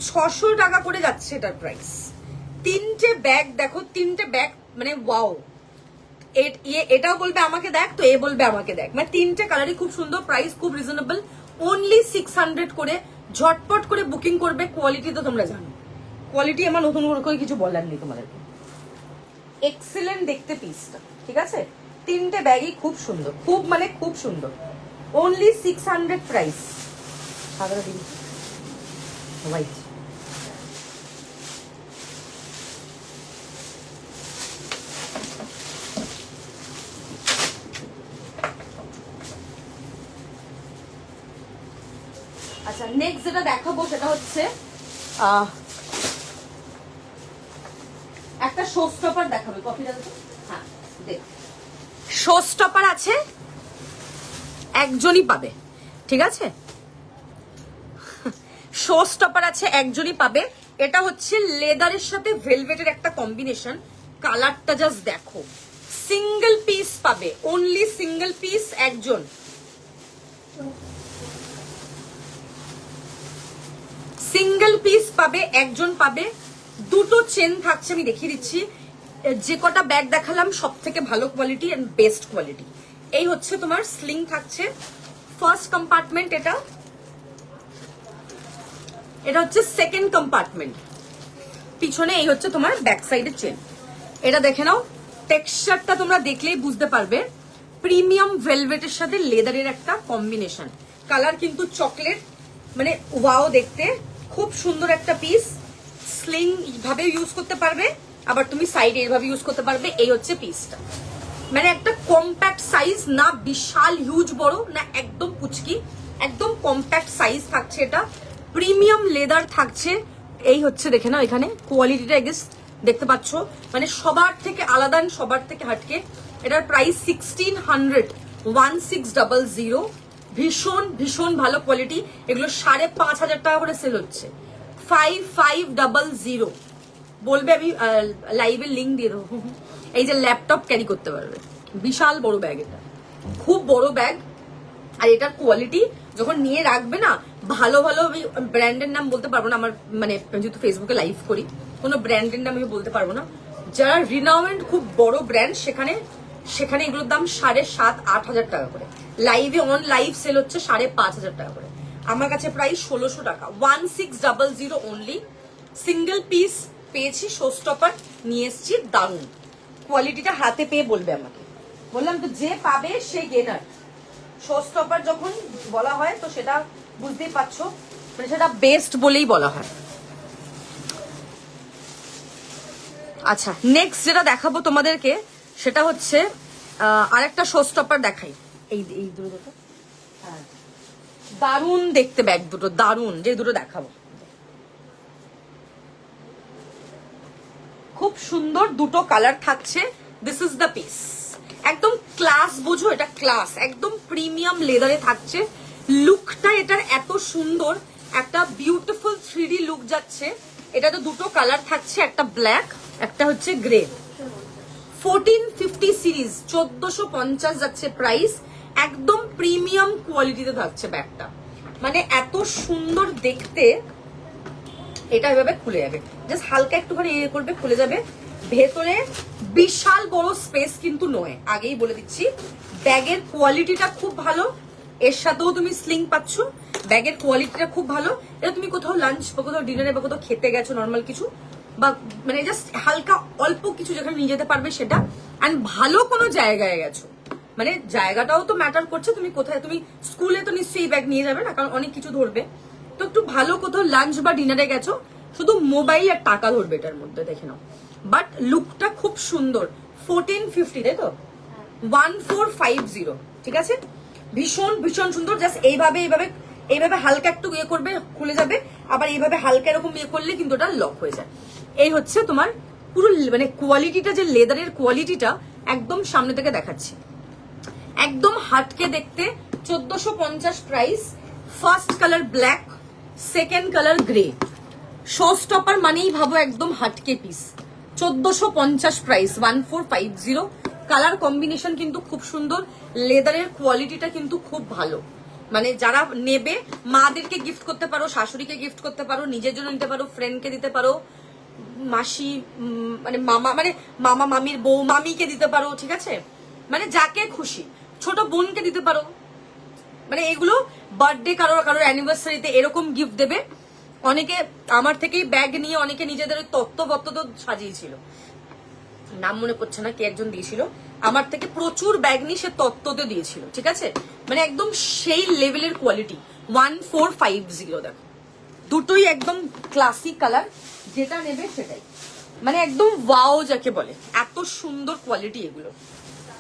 600 টাকা করে যাচ্ছে এটার প্রাইস। 3টে ব্যাগ দেখো, 3টে ব্যাগ মানে ওয়াও। এটাও বলবে আমাকে দেখ, তো এ বলবে আমাকে দেখ, মানে 3টে কালারই খুব সুন্দর, প্রাইস খুব রিজনেবল, অনলি 600 করে। ঝটপট করে বুকিং করবে, কোয়ালিটি তো তোমরা জানো, কোয়ালিটি আমার নতুন করে কিছু বলার নেই তোমাদেরকে। এক্সেলেন্ট দেখতে পিসটা, ঠিক আছে? 3টে ব্যাগই খুব সুন্দর, খুব মানে খুব সুন্দর, অনলি 600 প্রাইস। সাদা দিন হোয়াইট, আচ্ছা নেক্সট যেটা দেখাবো সেটা হচ্ছে একটা শো স্টপার দেখাবে, কফি দাও তো। হ্যাঁ দেখ, শো স্টপার আছে, একজনই পাবে, ঠিক আছে? শো স্টপার আছে, একজনই পাবে। এটা হচ্ছে লেদারের সাথে ভেলভেটের একটা কম্বিনেশন। কালারটা জাস্ট দেখো, সিঙ্গেল পিস পাবে, অনলি সিঙ্গেল পিস, একজন। সিঙ্গেল পিস পাবে, একজন পাবে। দুটো চেন থাকছে, আমি দেখিয়ে দিচ্ছি। যে কটা ব্যাগ দেখালাম সব থেকে ভালো কোয়ালিটি এন্ড বেস্ট কোয়ালিটি। এই হচ্ছে তোমার স্লিং থাকছে, ফার্স্ট কম্পার্টমেন্ট, এটা এটা হচ্ছে সেকেন্ড কম্পার্টমেন্ট। পিছনে এই হচ্ছে তোমার ব্যাক সাইডের চেন। এটা দেখে নাও, টেক্সচারটা তোমরা দেখলেই বুঝতে পারবে। প্রিমিয়াম ভেলভেটের সাথে লেদারের একটা কম্বিনেশন। কালার কিন্তু চকলেট, মানে ওয়াও দেখতে, খুব সুন্দর একটা পিস। স্লিং ভাবে ইউজ করতে পারবে, আবার তুমি সাইডে এইভাবে ইউজ করতে পারবে। এই হচ্ছে পিসটা, মানে একটা কম্প্যাক্ট সাইজ, না বিশাল হিউজ বড়, না একদম পুচকি, একদম কম্প্যাক্ট সাইজ থাকছে। এটা প্রিমিয়াম লেদার থাকছে। এই হচ্ছে দেখে নাও, এখানে কোয়ালিটিটা গেস দেখতে পাচ্ছ, মানে সবার থেকে আলাদা, সবার থেকে হাটকে। এটার প্রাইস 1600, 1600। ভীষণ ভীষণ ভালো কোয়ালিটি। এগুলো 5,500 টাকা করে সেল হচ্ছে। 5500 বলবে, আমি লাইভের লিঙ্ক দিয়ে দেবো। এই যে ল্যাপটপ ক্যারি করতে পারবে, বিশাল বড় ব্যাগ, এটা খুব বড় ব্যাগ। আর এটার কোয়ালিটি যখন নিয়ে রাখবে না, ভালো ভালো, আমি ব্র্যান্ডের নাম বলতে পারবো না, আমার মানে যেহেতু ফেসবুকে লাইভ করি, কোনো ব্র্যান্ডের নাম আমি বলতে পারবো না। যারা রিনাউন্ড খুব বড় ব্র্যান্ড, সেখানে সেখানে এগুলোর দাম 7,500-8,000 টাকা করে। লাইভে অন লাইভ সেল হচ্ছে 5,500 টাকা করে। আমার কাছে প্রাইস 1,600 টাকা, 1600 অনলি। সিঙ্গেল পিস পেয়েছি, শো স্টপার নিয়ে এসেছি, দারুণ কোয়ালিটিটা। হাতে পেয়ে বলবে আমাকে, বললাম তো যে পাবে সে গেনার। শো স্টপার যখন বলা হয় তো সেটা বুঝতেই পারছো, মানে সেটা বেস্ট বলেই বলা হয়। আচ্ছা, নেক্সট যেটা দেখাবো তোমাদেরকে সেটা হচ্ছে আরেকটা শো স্টপার দেখাই। এই দুটো, হ্যাঁ দারুণ দেখতে ব্যাগ দুটো, দারুণ। যে দুটো দেখাবো খুব সুন্দর, দুটো কালার থাকছে। দিস ইজ দ্য পিস, একদম ক্লাস, বোঝো এটা ক্লাস, একদম প্রিমিয়াম লেদারে থাকছে। লুকটা এটার এত সুন্দর, একটা বিউটিফুল 3D লুক যাচ্ছে। এটা তো দুটো কালার থাকছে, একটা ব্ল্যাক, একটা হচ্ছে গ্রে। 1450 সিরিজ, 1450 যাচ্ছে প্রাইস। একদম প্রিমিয়াম কোয়ালিটিতে থাকছে ব্যাগটা, মানে এত সুন্দর দেখতে। এটা এভাবে খুলে যাবে, জাস্ট হালকা একটুখানি ইয়ে করবে, খুলে যাবে। ভেতরে বিশাল বড় স্পেস কিন্তু নয়, আগেই বলে দিচ্ছি। ব্যাগের কোয়ালিটিটা খুব ভালো, এর সাথেও তুমি স্লিং পাচ্ছ। ব্যাগের কোয়ালিটিটা খুব ভালো। এটা তুমি কোথাও লাঞ্চ বা কোথাও ডিনারে বা কোথাও খেতে গেছো, নর্মাল কিছু, বা মানে জাস্ট হালকা অল্প কিছু যেখানে নিয়ে যেতে পারবে সেটা। অ্যান্ড ভালো কোনো জায়গায় গেছো, মানে জায়গাটাও তো ম্যাটার করছে। তুমি কোথায়, তুমি স্কুলে তো নিশ্চয়ই ব্যাগ নিয়ে যাবে না, কারণ অনেক কিছু ধরবে। তো একটু ভালো কোথাও লাঞ্চ বা ডিনারে গেছো, শুধু মোবাইল আর টাকা ধরবে এটার মধ্যে, দেখে নাও। বাট লুকটা খুব সুন্দর। 1450, তাই তো? 1450, ঠিক আছে। ভীষণ ভীষণ সুন্দর। জাস্ট এইভাবে এইভাবে এইভাবে হালকা একটু ইয়ে করবে, খুলে যাবে। আবার এইভাবে হালকা এরকম ইয়ে করলে কিন্তু ওটা লক হয়ে যায়। এই হচ্ছে তোমার পুরো মানে কোয়ালিটিটা, যে লেদারের কোয়ালিটিটা একদম সামনে থেকে দেখাচ্ছি, একদম হাটকে দেখতে। 1450 price. First colour black, second colour grey. Show stopper মানেই ভাবো একদম হাটকে পিস। 1450 প্রাইস, 1450। কালার কম্বিনেশন কিন্তু খুব সুন্দর, লেদারের কোয়ালিটিটা কিন্তু খুব ভালো। মানে যারা নেবে, মাদেরকে গিফট করতে পারো, শাশুড়িকে গিফট করতে পারো, নিজের জন্য নিতে পারো, ফ্রেন্ডকে দিতে পারো, মাসি মানে মামা মামির বউ মামিকে দিতে পারো, ঠিক আছে, মানে যাকে খুশি, ছোট বোনকে দিতে পারো। মানে এগুলো বার্থডে, কারোর অ্যানিভার্সারিতে এরকম গিফট দেবে। অনেকে আমার থেকেই ব্যাগ নিয়ে অনেকে নিজেদের ওই তত্ত্ব তো সাজিয়েছিল, নাম মনে পড়ছে না, কে একজন দিয়েছিল আমার থেকে প্রচুর ব্যাগ নিয়ে, সে তত্ত্বতে দিয়েছিল, ঠিক আছে। মানে একদম সেই লেভেলের কোয়ালিটি। 1450, দেখো দুটোই একদম ক্লাসিক কালার, যেটা নেবে সেটাই, মানে একদম ওয়াও যাকে বলে, এত সুন্দর কোয়ালিটি। এগুলো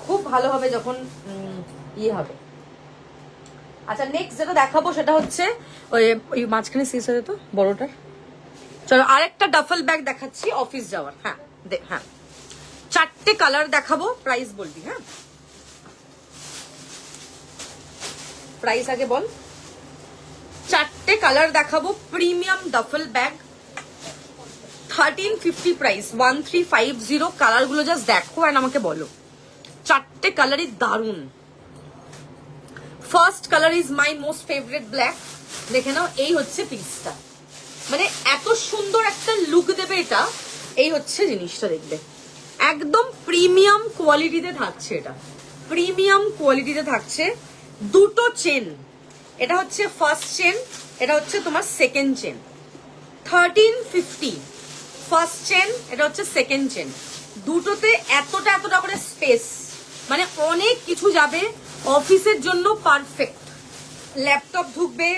খুব ভালো হবে যখন ইয়ে হবে। আচ্ছা, নেক্সট যেটা দেখাবো সেটা হচ্ছে ওই মাঝখানে শেষ হয়ে যেত বড়টার। চলো আরেকটা ডাফল ব্যাগ দেখাচ্ছি অফিস যাওয়ার। হ্যাঁ হ্যাঁ, 4টে কালার দেখাবো, প্রাইস বলবি। হ্যাঁ, প্রাইস আগে বল। 4টে কালার দেখাবো, প্রিমিয়াম ডাফল ব্যাগ, 1350 প্রাইস, 1350। কালারগুলো জাস্ট দেখো আর আমাকে বলো। 4টে কালারই দারুন। First colour is my most favourite black. দেখে নাও, এই হচ্ছে পিসটা, মানে এত সুন্দর একটা লুক দেবে এটা। এই হচ্ছে জিনিসটা, দেখবে একদম প্রিমিয়াম কোয়ালিটিতে থাকছে, এটা প্রিমিয়াম কোয়ালিটিতে থাকছে। দুটো চেন, এটা হচ্ছে ফার্স্ট চেন, এটা হচ্ছে তোমার সেকেন্ড চেন। 1350 ফার্স্ট চেন, এটা হচ্ছে সেকেন্ড চেন। দুটোতে এতটা এতটা করে স্পেস, মানে অনেক কিছু যাবে। অফিসের জন্য পারফেক্ট। ল্যাপটপ ঢুকবে,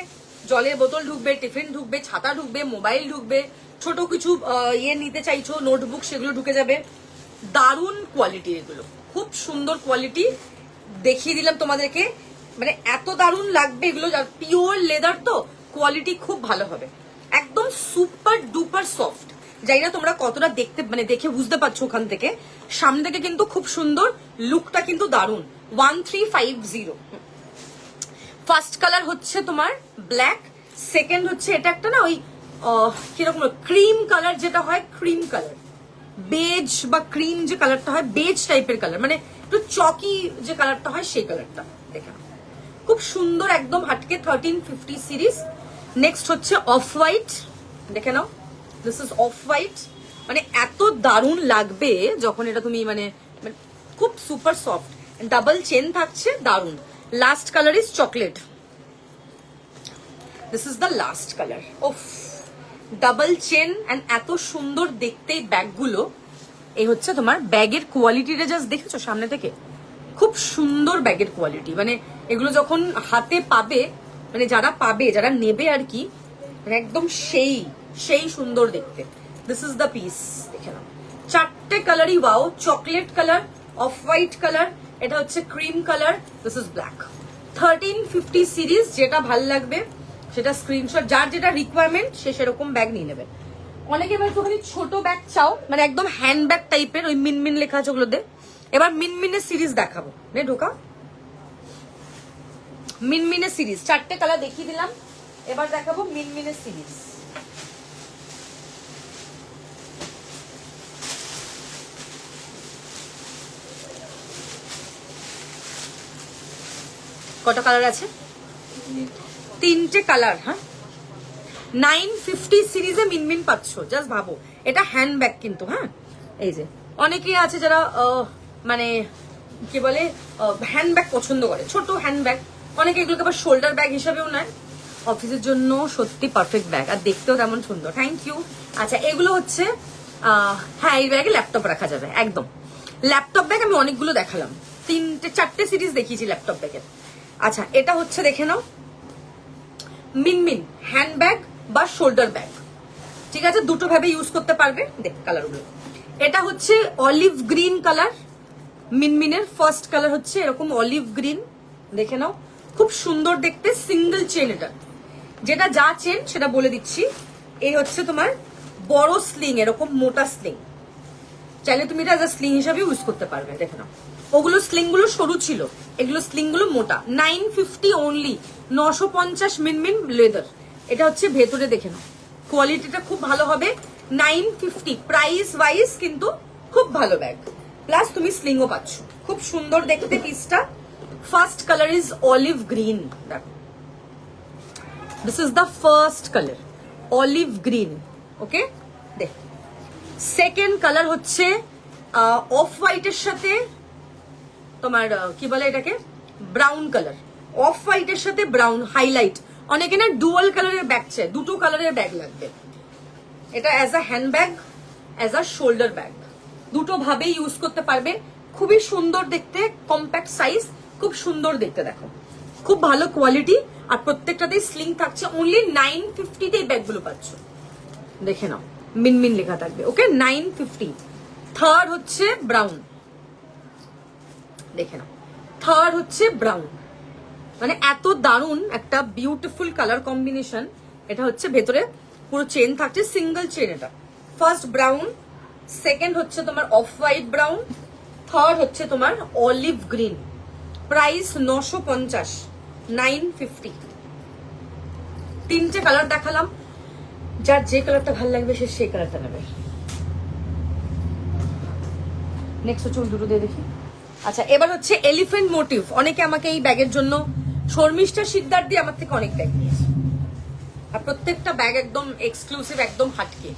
জলের বোতল ঢুকবে, টিফিন ঢুকবে, ছাতা ঢুকবে, মোবাইল ঢুকবে, ছোট কিছু ইয়ে নিতে চাইছো নোটবুক, সেগুলো ঢুকে যাবে। দারুণ কোয়ালিটি, এগুলো খুব সুন্দর কোয়ালিটি। দেখিয়ে দিলাম তোমাদেরকে, মানে এত দারুণ লাগবে এগুলো। পিওর লেদার তো, কোয়ালিটি খুব ভালো হবে, একদম সুপার ডুপার সফট। জানি না তোমরা কতটা দেখতে, মানে দেখে বুঝতে পারছো ওখান থেকে, সামনে থেকে কিন্তু খুব সুন্দর, লুকটা কিন্তু দারুণ। 1350। ফার্স্ট কালার হচ্ছে তোমার ব্ল্যাক, সেকেন্ড হচ্ছে এটা একটা না ওই কিরকম ক্রিম কালার, যেটা হয় ক্রিম কালার, বেজ বা ক্রিম যে কালারটা হয়, বেজ টাইপের কালার, মানে একটু চকি যে কালারটা হয় সেই কালারটা। দেখে খুব সুন্দর, একদম হাটকে 1350 সিরিজ। নেক্সট হচ্ছে অফ হোয়াইট, দেখে নাও, দিস ইজ অফ হোয়াইট। মানে এত দারুণ লাগবে যখন এটা তুমি মানে খুব সুপার সফট, ডাবল চেন থাকছে, দারুণ। Last colour is chocolate, this is the last colour. Of, double chain and এত সুন্দর দেখতে ব্যাগগুলো। এই হচ্ছে তোমার ব্যাগের কোয়ালিটিটা, জাস্ট দেখেছো সামনে থেকে, খুব সুন্দর ব্যাগের কোয়ালিটি। মানে এগুলো যখন হাতে পাবে, মানে যারা পাবে, যারা নেবে আর কি, মানে একদম সেই সেই সুন্দর দেখতে। দিস ইজ দ্য পিস, দেখে নাও। 4টে কালারই wow, chocolate colour, off white colour, এটা হচ্ছে cream colour, this is black. 1350 series, যেটা ভাল লাগবে সেটা স্ক্রিনশট, যার যেটা রিকোয়ারমেন্ট সে সেরকম ব্যাগ নিয়ে নেবে। অনেকে এবার একটুখানি ছোট ব্যাগ চাও, মানে একদম হ্যান্ড ব্যাগ টাইপের, ওই মিনমিন লেখা আছে ওগুলোতে। এবার মিনমিনের সিরিজ দেখাবো, নে ঢোকা। মিনমিনের সিরিজ 4টে কালার দেখিয়ে দিলাম, এবার দেখাবো মিনমিনের সিরিজ। কটা কালার আছে? 3টে কালার। হ্যাঁ, 950 সিরিজে মিনমিন পাচ্ছ, জাস্ট ভাবো। এটা হ্যান্ডব্যাগ কিন্তু, হ্যাঁ, এই যে অনেকেই আছে যারা মানে কি বলে হ্যান্ডব্যাগ পছন্দ করে, ছোট হ্যান্ডব্যাগ। অনেকে এগুলোকে আবার শোল্ডার ব্যাগ হিসাবেও নেয়। অফিসের জন্য সত্যি পারফেক্ট ব্যাগ, আর দেখতেও তেমন সুন্দর। Thank you. আচ্ছা, এগুলো হচ্ছে হ্যাঁ, এই ব্যাগে ল্যাপটপ রাখা যাবে, একদম ল্যাপটপ ব্যাগ। আমি অনেকগুলো দেখালাম, 4টে সিরিজ দেখিয়েছি ল্যাপটপ ব্যাগের। আচ্ছা, এটা হচ্ছে দেখে নাও, মিনমিন হ্যান্ডব্যাগ বা শোল্ডার ব্যাগ, ঠিক আছে, দুটো ভাবে ইউজ করতে পারবে। দেখ কালারগুলো, এটা হচ্ছে অলিভ গ্রিন কালার, মিনমিনের ফার্স্ট কালার হচ্ছে এরকম অলিভ গ্রিন, দেখে নাও, খুব সুন্দর দেখতে, সিঙ্গেল চেন। এটা যেটা যা চেন সেটা বলে দিচ্ছি। এই হচ্ছে তোমার বড় স্লিং, এরকম মোটা স্লিং, চাইলে তুমি এটা স্লিং হিসাবে ইউজ করতে পারবে। দেখে নাও, ওগুলো স্লিং গুলো সরু ছিল, এগুলো স্লিং গুলো মোটা। 950 অনলি, 950 মিনমিন লেদার। এটা হচ্ছে ভেতরে, দেখে নাও, কোয়ালিটিটা খুব ভালো হবে। 950 প্রাইস ওয়াইজ কিন্তু খুব ভালো ব্যাগ, প্লাস তুমি স্লিংও পাচ্ছ, খুব সুন্দর দেখতে পিসটা। First colour is olive green, দেখো, this is the first colour, olive green. Okay, দেখ, সেকেন্ড কালার হচ্ছে অফ হোয়াইটের সাথে তোমার কি বলে এটাকে, ব্রাউন কালার। অফ হোয়াইটের সাথে ব্রাউন হাইলাইট। অনেকে না ডুয়াল কালারের ব্যাগ চায়, দুটো কালারের ব্যাগ লাগবে। এটা as a hand bag, as a shoulder bag, দুটো ভাবে ইউজ করতে পারবে। খুবই সুন্দর দেখতে, কম্প্যাক্ট সাইজ, খুব সুন্দর দেখতে। দেখো, খুব ভালো কোয়ালিটি, আর প্রত্যেকটাতেই স্লিং থাকছে। অনলি 950 তে এই ব্যাগগুলো পাচ্ছ, দেখে নাও, মিনমিন লেখা থাকবে। ওকে, 950। থার্ড হচ্ছে ব্রাউন, দেখে নাও, থার্ড হচ্ছে ব্রাউন। মানে এত দারুণ একটা বিউটিফুল কালার কম্বিনেশন। এটা হচ্ছে ভেতরে পুরো চেন থাকছে, সিঙ্গেল চেন। এটা ফার্স্ট ব্রাউন, সেকেন্ড হচ্ছে তোমার অফ হোয়াইট ব্রাউন, থার্ড হচ্ছে তোমার অলিভ গ্রিন। প্রাইস 950, 950। তিনটে কালার দেখালাম, যার যে কালারটা ভালো লাগবে সে সেই কালারটা নেবে। নেক্সট হচ্ছে দুটো দিয়ে দেখি। আচ্ছা, এবার হচ্ছে এলিফ্যান্ট মোটিভ। অনেকে আমাকে এই ব্যাগের জন্য, শর্মিষ্ঠা শিকদার দিয়ে আমার থেকে অনেক ব্যাগ নিয়েছে, আর প্রত্যেকটা ব্যাগ একদম এক্সক্লুসিভ, একদম হাটকে।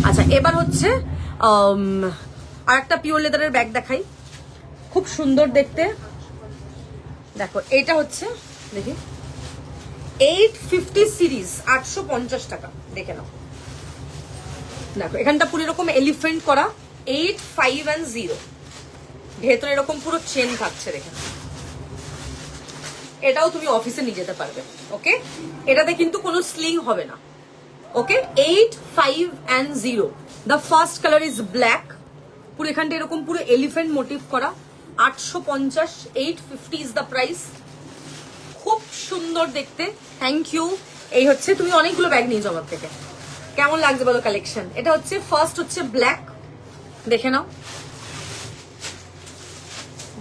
আচ্ছা, এবার হচ্ছে আর একটা পিওর লেদারের ব্যাগ দেখাই, খুব সুন্দর দেখতে। দেখো, এটা হচ্ছে দেখি 850 সিরিজ, 850 টাকা। দেখে নাও, দেখো এখানটা পুরো এরকম এলিফ্যান্ট করা, 8510, ভেতরে এরকম পুরো চেন থাকছে। দেখে নাও, এটাও তুমি অফিসে নিয়ে যেতে পারবে। ওকে, এটাতে কিন্তু কোনো স্লিং হবে না। ওকে, 8510। The first colour is black, পুরো এখানটা এরকম পুরো এলিফ্যান্ট মোটিভ করা, 850, 850 ইজ দ্য প্রাইস। খুব সুন্দর দেখতে। Thank you. এই হচ্ছে, তুমি অনেকগুলো ব্যাগ নিয়েছো আমার থেকে, কেমন লাগছে বলো কালেকশন? এটা হচ্ছে ফার্স্ট হচ্ছে ব্ল্যাক, দেখে নাও।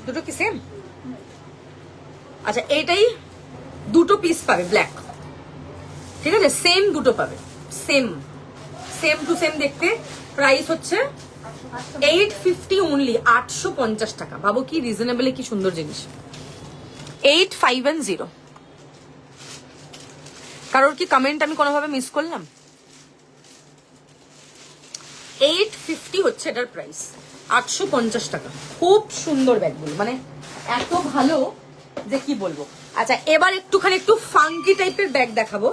দুটো কি সেম? আচ্ছা, এইটাই দুটো পিস পাবে ব্ল্যাক, ঠিক আছে? সেম দুটো পাবে, সেম সেম টু সেম দেখতে। প্রাইস হচ্ছে 850 অনলি, 850 টাকা। ভাবো কি রিজনেবল, কি সুন্দর জিনিস। 8510। কারোর কি কমেন্ট আমি কোনোভাবে মিস করলাম? 850 হচ্ছে এটার প্রাইস, 850 টাকা। খুব সুন্দর ব্যাগগুলো, মানে এত ভালো যে কি বলবো। আচ্ছা, এবার একটুখানি একটু ফাঙ্কি টাইপের ব্যাগ দেখাবো,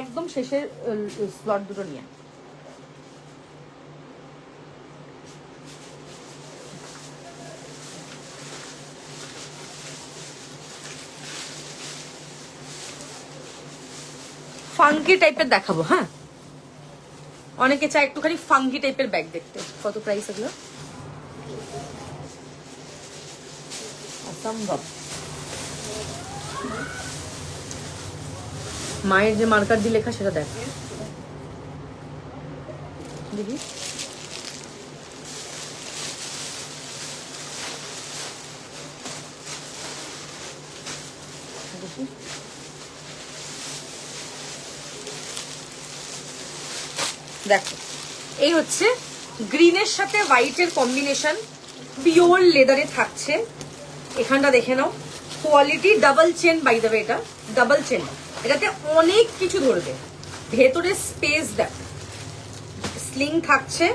একদম শেষের স্লট দুটো নিয়ে। ফাঙ্কি টাইপের দেখাবো, হ্যাঁ। অনেকে চায় একটুখানি ফাঙ্কি টাইপের ব্যাগ দেখতে। কত প্রাইস এগুলো? অসম্ভব। মায়ের যে মার্কার দিয়ে লেখা সেটা দেখ দেখি। দেখো, এই হচ্ছে গ্রিনের সাথে হোয়াইটের কম্বিনেশন, পিওর লেদারে থাকছে। এখানটা দেখে নাও, quality double chain, by the way এটা ডাবল চেন, এটাতে অনেক কিছু ধরবে। ভেতরে স্পেস দেখো, স্লিং থাকছে।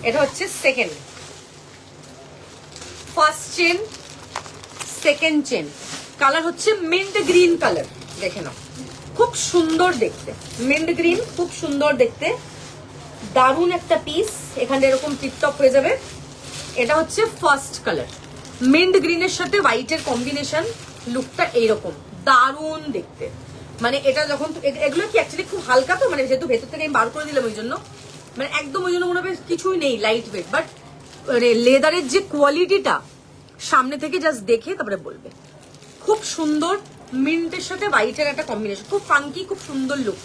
এটা হচ্ছে second, first chain, second chain. Colour হচ্ছে মিন্ট গ্রিন কালার, দেখে নাও, খুব সুন্দর দেখতে। মিন্ট গ্রিন, খুব সুন্দর দেখতে, দারুন একটা পিস। এখানে এরকম টিপটপ হয়ে যাবে। এটা হচ্ছে ফার্স্ট কালার, মিন্ট গ্রিনের সাথে হোয়াইটের কম্বিনেশন। লুকটা এইরকম, দারুন দেখতে। মানে এটা যখন, এগুলো কি অ্যাকচুয়ালি খুব হালকা, তো মানে যেহেতু ভেতর থেকে আমি বার করে দিলাম ওই জন্য, মানে একদম ওই জন্য মনে হবে কিছুই নেই, লাইট ওয়েট। বাট লেদারের যে কোয়ালিটিটা, সামনে থেকে জাস্ট দেখে তারপরে বলবে। খুব সুন্দর, মিন্টের সাথে হোয়াইটের একটা কম্বিনেশন, খুব ফাঙ্কি, খুব সুন্দর লুক।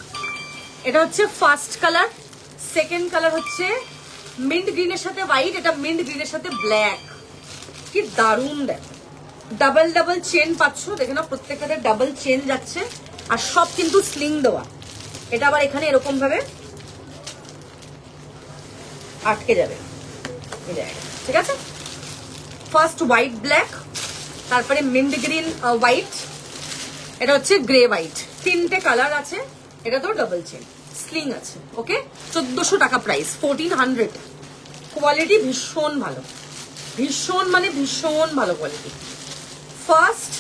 এটা হচ্ছে ফার্স্ট কালার। সেকেন্ড কালার হচ্ছে মিন্ট গ্রিনের সাথে হোয়াইট, এটা মিন্ট গ্রিনের সাথে ব্ল্যাক। কি দারুন দেখো, ডাবল ডাবল চেন পাচ্ছ। দেখে নাও, প্রত্যেকটাতে ডাবল চেন যাচ্ছে, আর সব কিন্তু স্লিং দেওয়া। এটা আবার এখানে এরকম ভাবে আটকে যাবে, ঠিক আছে? ফার্স্ট হোয়াইট ব্ল্যাক, তারপরে মিন্ট গ্রিন হোয়াইট, এটা হচ্ছে গ্রে হোয়াইট। তিনটে কালার আছে। এটা তো ডাবল চেন, স্লিং আছে। ওকে, 1400 টাকা প্রাইস, 1400। কোয়ালিটি ভীষণ ভালো, ভীষণ মানে ভীষণ ভালো কোয়ালিটি। ফার্স্ট,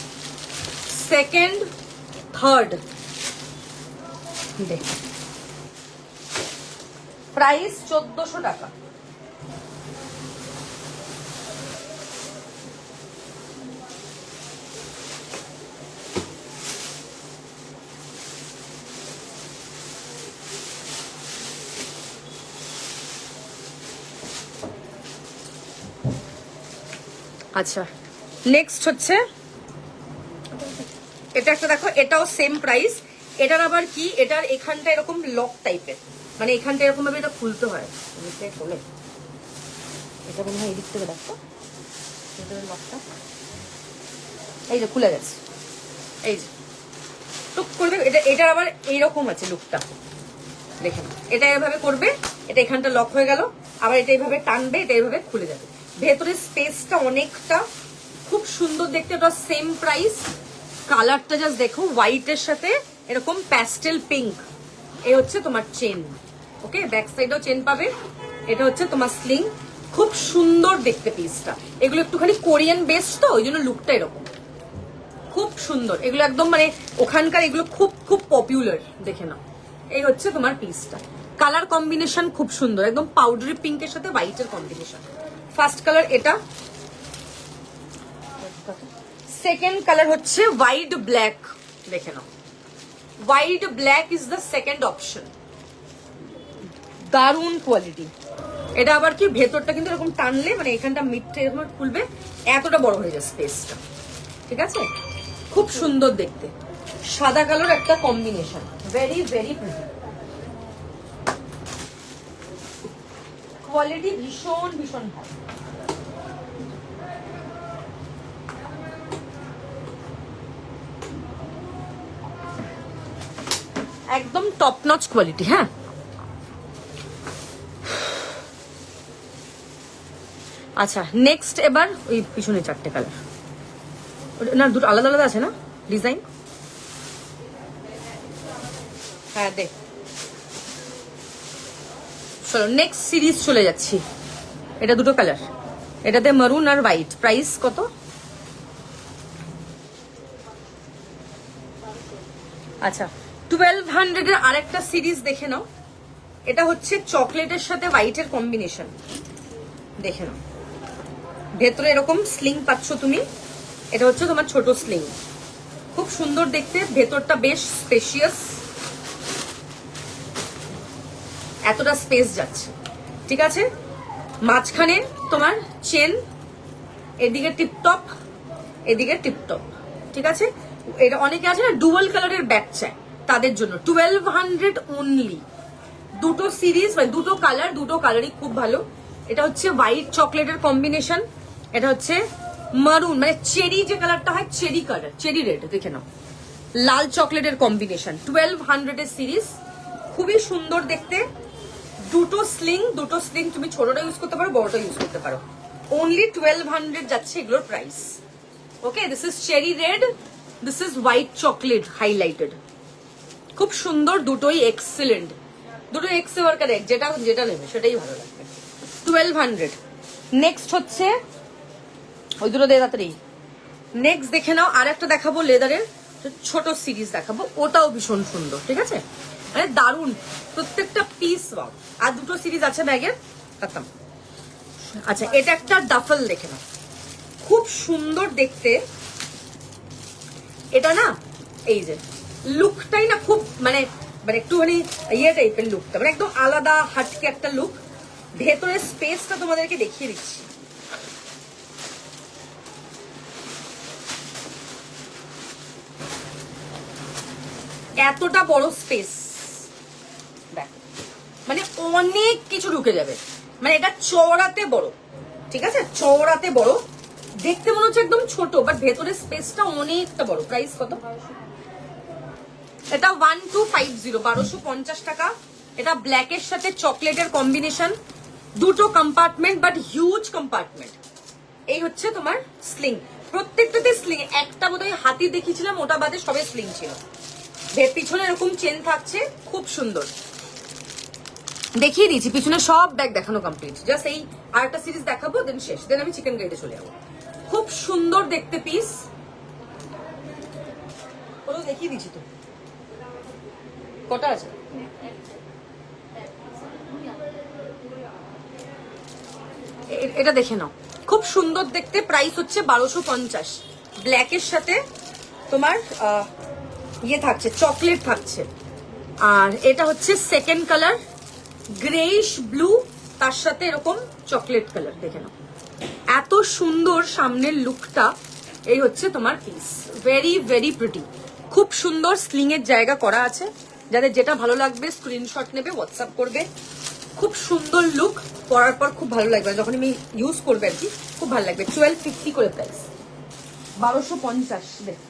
সেকেন্ড, থার্ড, দেখ প্রাইস 1400 টাকা। আচ্ছা, নেক্সট হচ্ছে এটা একটা, দেখো এটাও সেম প্রাইস। এটার আবার কি, এটার এখানটা এরকম লক টাইপের, মানে এখানটা এরকম ভাবে এটা খুলতে হয়। খোলে, এটা মনে হয় এদিক থেকে দেখো, লকটা এই যে খুলে গেছে। এই যে টুক করবে, এটার আবার এইরকম আছে লুকটা, দেখেন এটা এভাবে করবে, এটা এখানটা লক হয়ে গেল, আবার এটা এইভাবে টানবে, এটা এইভাবে খুলে যাবে। ভেতরের স্পেসটা অনেকটা, খুব সুন্দর দেখতে। এটা সেম প্রাইস, কালারটা জাস্ট দেখো, হোয়াইটের সাথে এরকম প্যাস্টেল পিঙ্ক। এই হচ্ছে তোমার চেন, ওকে, ব্যাক সাইডেও চেন পাবে। এটা হচ্ছে তোমার স্লিং, খুব সুন্দর দেখতে পিসটা। এগুলো একটুখানি কোরিয়ান বেসড তো, ওই জন্য লুকটা এরকম খুব সুন্দর। এগুলো একদম মানে ওখানকার এগুলো খুব খুব পপুলার, দেখে নাও। এই হচ্ছে তোমার পিসটা, কালার কম্বিনেশন খুব সুন্দর, একদম পাউডারি পিঙ্কের সাথে হোয়াইটের কম্বিনেশন। ফার্স্ট কালার এটা, সেকেন্ড কালার হচ্ছে হোয়াইট ব্ল্যাক, দেখে নাও। White black is the second option, দারুণ কোয়ালিটি। এটা আবার কি ভেতরটা কিন্তু এরকম টানলে মানে এখানটা মিডটা এরকম খুলবে, এতটা বড় হয়ে যায় স্পেসটা, ঠিক আছে, খুব সুন্দর দেখতে। সাদা কালোর একটা combination, very very pretty, quality ভীষণ ভীষণ ভালো। একদম টপ নচ কোয়ালিটি। হ্যাঁ, আচ্ছা নেক্সট এবার ওই পিছনে চারটে কালার, না দুটো আলাদা আলাদা আছে না ডিজাইন? হ্যাঁ দেখ, চলো নেক্সট সিরিজ চলে যাচ্ছি। এটা দুটো কালার, এটাতে মারুন আর হোয়াইট। প্রাইস কত? আচ্ছা 1200 এর আরেকটা সিরিজ দেখে নাও। এটা হচ্ছে চকলেটের সাথে হোয়াইটের কম্বিনেশন, দেখে নাও। ভেতরে এরকম স্লিং পাচ্ছ তুমি, এটা হচ্ছে তোমার ছোট স্লিং, খুব সুন্দর দেখতে। ভেতরটা বেশ স্পেশিয়াস, এতটা স্পেস যাচ্ছে, ঠিক আছে। মাঝখানে তোমার চেন, এদিকে টিপটপ, এদিকে টিপটপ, ঠিক আছে। এটা অনেকে আছে না ডুয়াল কালারের ব্যাগ চায়, তাদের জন্য 1200 অনলি। দুটো সিরিজ মানে দুটো কালার, দুটো কালারই খুব ভালো। এটা হচ্ছে হোয়াইট চকলেটের কম্বিনেশন, এটা হচ্ছে মারুন মানে চেরি যে কালারটা হয়, চেরি কালার, চেরি রেড, দেখে নাও, লাল চকলেটের কম্বিনেশন। 1200 এর সিরিজ, খুবই সুন্দর দেখতে। দুটো স্লিং, দুটো স্লিং তুমি ছোটটা ইউজ করতে পারো, বড়টা ইউজ করতে পারো। অনলি 1200 যাচ্ছে এগুলোর price, okay. This is cherry red, this is white chocolate highlighted, খুব সুন্দর, দুটোই এক্সেলেন্ট, দুটো এক্স ওয়ার্কার এক, যেটা যেটা নেবে সেটাই ভালো লাগবে। 1200। নেক্সট হচ্ছে ওই দুটো দিয়ে তাড়াতাড়ি। নেক্সট দেখে নাও, আর একটা দেখাবো লেদারের ছোট সিরিজ দেখাবো, ওটাও ভীষণ সুন্দর, ঠিক আছে, মানে দারুণ প্রত্যেকটা পিস। ওয়াও, আর দুটো সিরিজ আছে ব্যাগের, খতম। আচ্ছা এটা একটা ডাফল দেখে নাও, খুব সুন্দর দেখতে। এটা না এই যে লুকটাই না খুব মানে মানে একটুখানি ইয়ে টাইপের লুকটা, মানে একদম আলাদা হাটকে একটা লুক। ভেতরের স্পেসটা তোমাদেরকে দেখিয়ে দিচ্ছি, এতটা বড় স্পেস, দেখ মানে অনেক কিছু ঢুকে যাবে। মানে এটা চওড়াতে বড়, ঠিক আছে, চওড়াতে বড়, দেখতে মনে হচ্ছে একদম ছোট, বাট ভেতরের স্পেসটা অনেকটা বড়। প্রাইস কত? এটা 1250, 1250 টাকা। এটা ব্ল্যাকের সাথে চকলেটের কম্বিনেশন, দুটো কম্পার্টমেন্ট বাট হিউজ কম্পার্টমেন্ট। এই হচ্ছে তোমার স্লিং, প্রত্যেকটাতে স্লিং, একটা বোধহয় হাতি দেখিয়েছিলাম, ওটা বাদে সবে স্লিং ছিল। পিছনে এরকম চেন থাকছে, খুব সুন্দর দেখিয়ে দিয়েছি। পিছনে সব ব্যাগ দেখানো কমপ্লিট, জাস্ট এই আরেকটা সিরিজ দেখাবো, দেন শেষ, দেন আমি চিকেন গাইডে চলে যাবো। খুব সুন্দর দেখতে পিস, ওগুলো দেখিয়ে দিচ্ছি। তো কটা আছে? এটা দেখে নাও, খুব সুন্দর দেখতে। প্রাইস হচ্ছে 1250। ব্ল্যাকের সাথে তোমার ইয়ে থাকছে, চকলেট থাকছে। আর এটা হচ্ছে সেকেন্ড কালার, গ্রেইশ ব্লু, তার সাথে এরকম চকলেট কালার, দেখে নাও এত সুন্দর সামনের লুকটা। এই হচ্ছে তোমার পিস, ভেরি ভেরি প্রিটি, খুব সুন্দর স্লিং এর জায়গা করা আছে। যাদের যেটা ভালো লাগবে স্ক্রিনশট নেবে, হোয়াটসঅ্যাপ করবে। খুব সুন্দর লুক, পরার পর খুব ভালো লাগবে, যখন আমি ইউজ করবে আর কি খুব ভালো লাগবে। 1250 করে প্রাইস, 1250। দেখ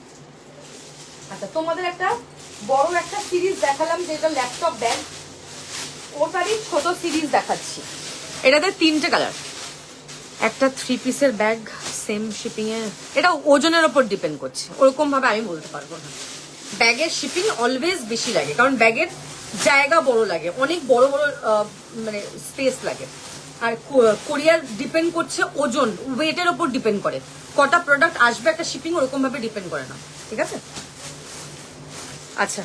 আচ্ছা তোমাদের একটা বড় একটা সিরিজ দেখালাম যেটা ল্যাপটপ ব্যাগ, ওটারই ছোট সিরিজ দেখাচ্ছি। এটাতে 3টে কালার, একটা 3 পিসের ব্যাগ, সেম শিপিং এ, এটা ওজনের ওপর ডিপেন্ড করছে, ওরকম ভাবে আমি বলতে পারবো না। ব্যাগের শিপিং অলওয়েজ বেশি লাগে, কারণ ব্যাগের জায়গা বড় লাগে, অনেক বড় বড় মানে স্পেস লাগে। আর কোরিয়ার ডিপেন্ড করছে ওজন, ওয়েটের ওপর ডিপেন্ড করে, কটা প্রোডাক্ট আসবে একটা শিপিং ওরকম ভাবে ডিপেন্ড করে না, ঠিক আছে? আচ্ছা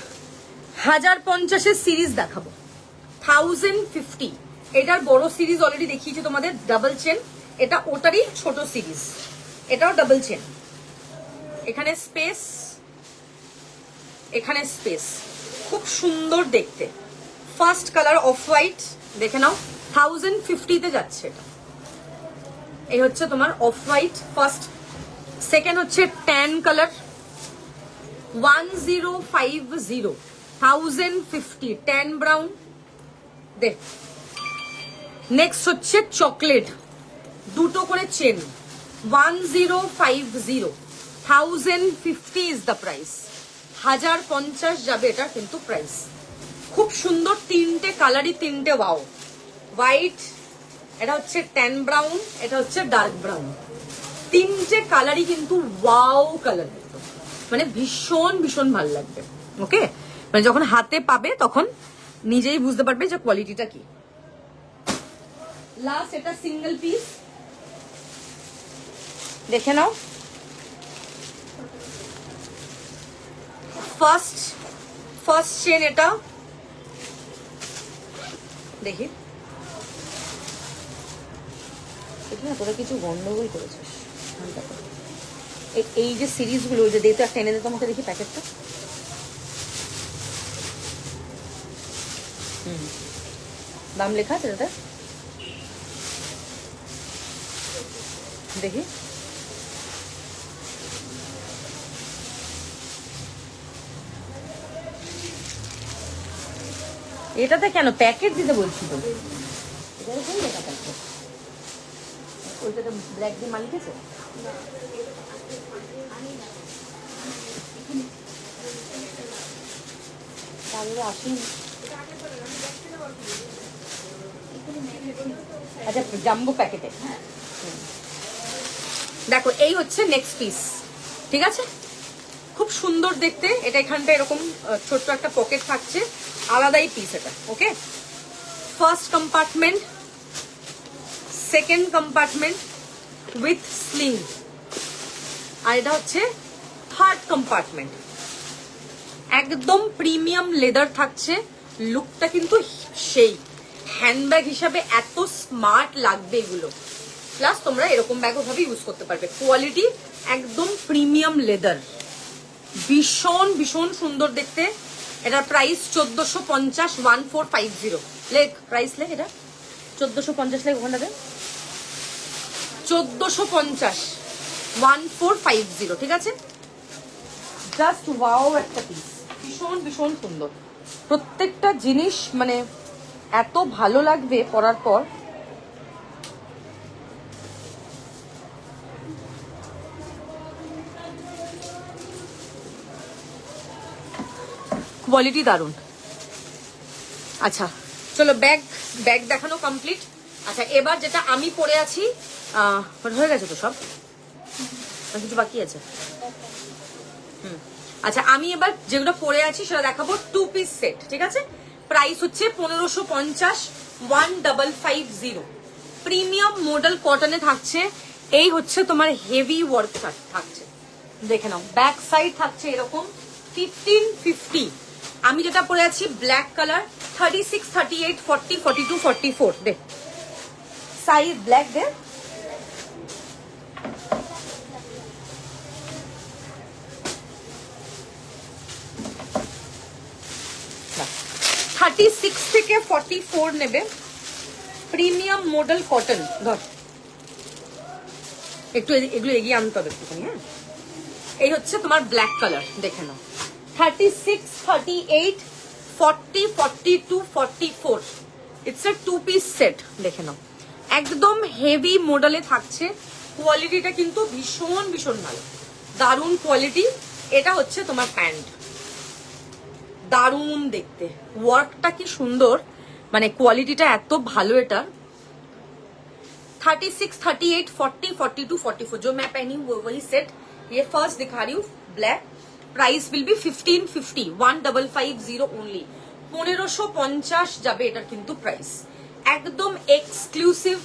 1050-এর সিরিজ দেখাবো, 1050, এটার বড় সিরিজ অলরেডি দেখিয়েছি তোমাদের, ডাবল চেন, এটা ওটারই ছোট সিরিজ, এটাও ডাবল চেন, এখানে স্পেস, এখানে স্পেস, খুব সুন্দর দেখতে। ফার্স্ট কালার অফ হোয়াইট, দেখে নাও 1050-তে যাচ্ছে এটা। এই হচ্ছে তোমার অফ হোয়াইট ফার্স্ট, সেকেন্ড হচ্ছে ট্যান কালার 1050, 1050 ট্যান ব্রাউন। দেখ নেক্সট হচ্ছে চকলেট, দুটো করে চেন 1050, 1050 ইজ দ্য প্রাইস, 1050 যাবে এটা কিন্তু প্রাইস। খুব সুন্দর, 3টে কালারই 3টে ওয়াও, হোয়াইট, এটা হচ্ছে ট্যান ব্রাউন, এটা হচ্ছে ডার্ক ব্রাউন, 3টে কালারই কিন্তু ওয়াও কালার, মানে ভীষণ ভীষণ ভালো লাগবে। ওকে, মানে যখন হাতে পাবে তখন নিজেই বুঝতে পারবে যে কোয়ালিটিটা কি। লাস্ট এটা সিঙ্গেল পিস, দেখে নাও। ফার্স্ট চেন এটা, দেখি তোরা কিছু গন্ডগোল করেছিস। এই যে সিরিজ গুলো, ওই যে দিয়ে তো একটা এনে দিত আমাকে, দেখি প্যাকেটটা। দাম লেখা আছে দাদা, দেখি। এটাতে কেন প্যাকেট দিতে বলছি তো, লেখা থাকবে ওইটাতে ব্ল্যাক দিয়ে মালিক আছে। আচ্ছা জাম্বো প্যাকেটে, দেখো এই হচ্ছে নেক্সট পিস, ঠিক আছে? খুব সুন্দর দেখতে, এটা এখানটা এরকম ছোট্ট একটা পকেট থাকছে, আলাদাই পিস এটা। Okay, first compartment, second compartment with sling, আর এটা হচ্ছে থার্ড কম্পার্টমেন্ট। একদম প্রিমিয়াম লেদার থাকছে, লুকটা কিন্তু সেই হ্যান্ডব্যাগ হিসাবে এত স্মার্ট লাগবে এগুলো। প্লাস তোমরা এরকম ব্যাগও ভাবে ইউজ করতে পারবে, কোয়ালিটি একদম প্রিমিয়াম লেদার, ভীষণ ভীষণ সুন্দর দেখতে। এটার প্রাইস 1450, 1450 লেখ, প্রাইস লেখ, এটা 1450 লেখ, ওখানটাতে 1450, 1450, ঠিক আছে? জাস্ট ওয়াও একটা পিস, ভীষণ ভীষণ সুন্দর, প্রত্যেকটা জিনিস মানে এত ভালো লাগবে পরার পর। কোয়ালিটি দারুন। আচ্ছা চলো ব্যাগ দেখানো কমপ্লিট। আচ্ছা এবার যেটা আমি পরে আছি, হয়ে গেছে তো সব, কিছু বাকি আছে? আচ্ছা আমি এবার যেগুলো পরে আছি সেটা দেখাবো 2 পিস সেট, ঠিক আছে? প্রাইস হচ্ছে 1550, 1550, প্রিমিয়াম মডেল কটনে থাকছে। এই হচ্ছে তোমার হেভি ওয়ার্ক থাকছে, দেখে নাও। ব্যাক সাইড থাকছে এরকম 1550। আমি যেটা পরে আছি ব্ল্যাক কালার, 36, 38, 40, 42, 44 দে সাইজ, ব্ল্যাক দে। থার্টি 36 থেকে 44 নেবে, প্রিমিয়াম মডেল কটন। ধর একটু এগুলো এগিয়ে আনতে হবে একটুখানি, হ্যাঁ। এই হচ্ছে তোমার ব্ল্যাক কালার, দেখে নাও। 36, 38, 40, 42, 44, ইটস এ 2 পিস সেট, দেখে নাও। একদম হেভি মডেলে থাকছে, কোয়ালিটিটা কিন্তু ভীষণ ভীষণ ভালো, দারুণ কোয়ালিটি। এটা হচ্ছে তোমার প্যান্ট, দারুণ দেখতে, ওয়ার্কটা কি সুন্দর, মানে কোয়ালিটিটা এত ভালো এটার। 36, 38, 40, 42, 44 जो मैं पहनी हूँ वही सेट। ये फर्स्ट दिखा रही हूँ black. Price will be 1550, 1550 only. 1550 যাবে এটার কিন্তু প্রাইস। একদম এক্সক্লুসিভ,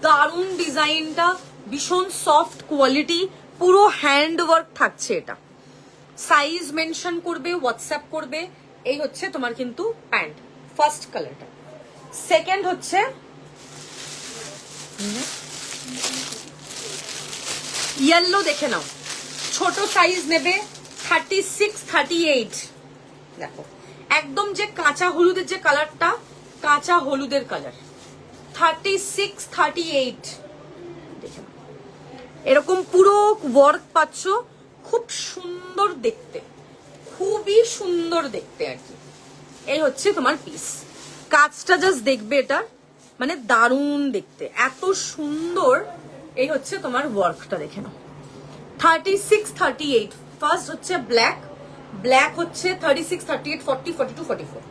দারুণ ডিজাইনটা, ভীষণ সফট কোয়ালিটি, পুরো হ্যান্ড ওয়ার্ক থাকছে এটা। সাইজ মেনশন করবে, হোয়াটসঅ্যাপ করবে। এই হচ্ছে তোমার কিন্তু প্যান্ট, ফার্স্ট কালারটা। সেকেন্ড হচ্ছে ইয়েলো, দেখে নাও, ছোট সাইজ নেবে 36, 38। দেখো একদম যে কাঁচা হলুদের যে কালারটা, কাঁচা হলুদের কালার, 36, 38। দেখে নাও, এরকম পুরো ওয়ার্ক পাচ্ছ, খুব সুন্দর দেখতে, খুবই সুন্দর দেখতে আর কি। এই হচ্ছে তোমার পিস, কাজটা জাস্ট দেখবে এটা, মানে দারুণ দেখতে, এত সুন্দর। এই হচ্ছে তোমার ওয়ার্কটা, দেখে নাও। 36, 38 ফার্স্ট হচ্ছে ব্ল্যাক, ব্ল্যাক হচ্ছে 36, 38, 40, 42, 44।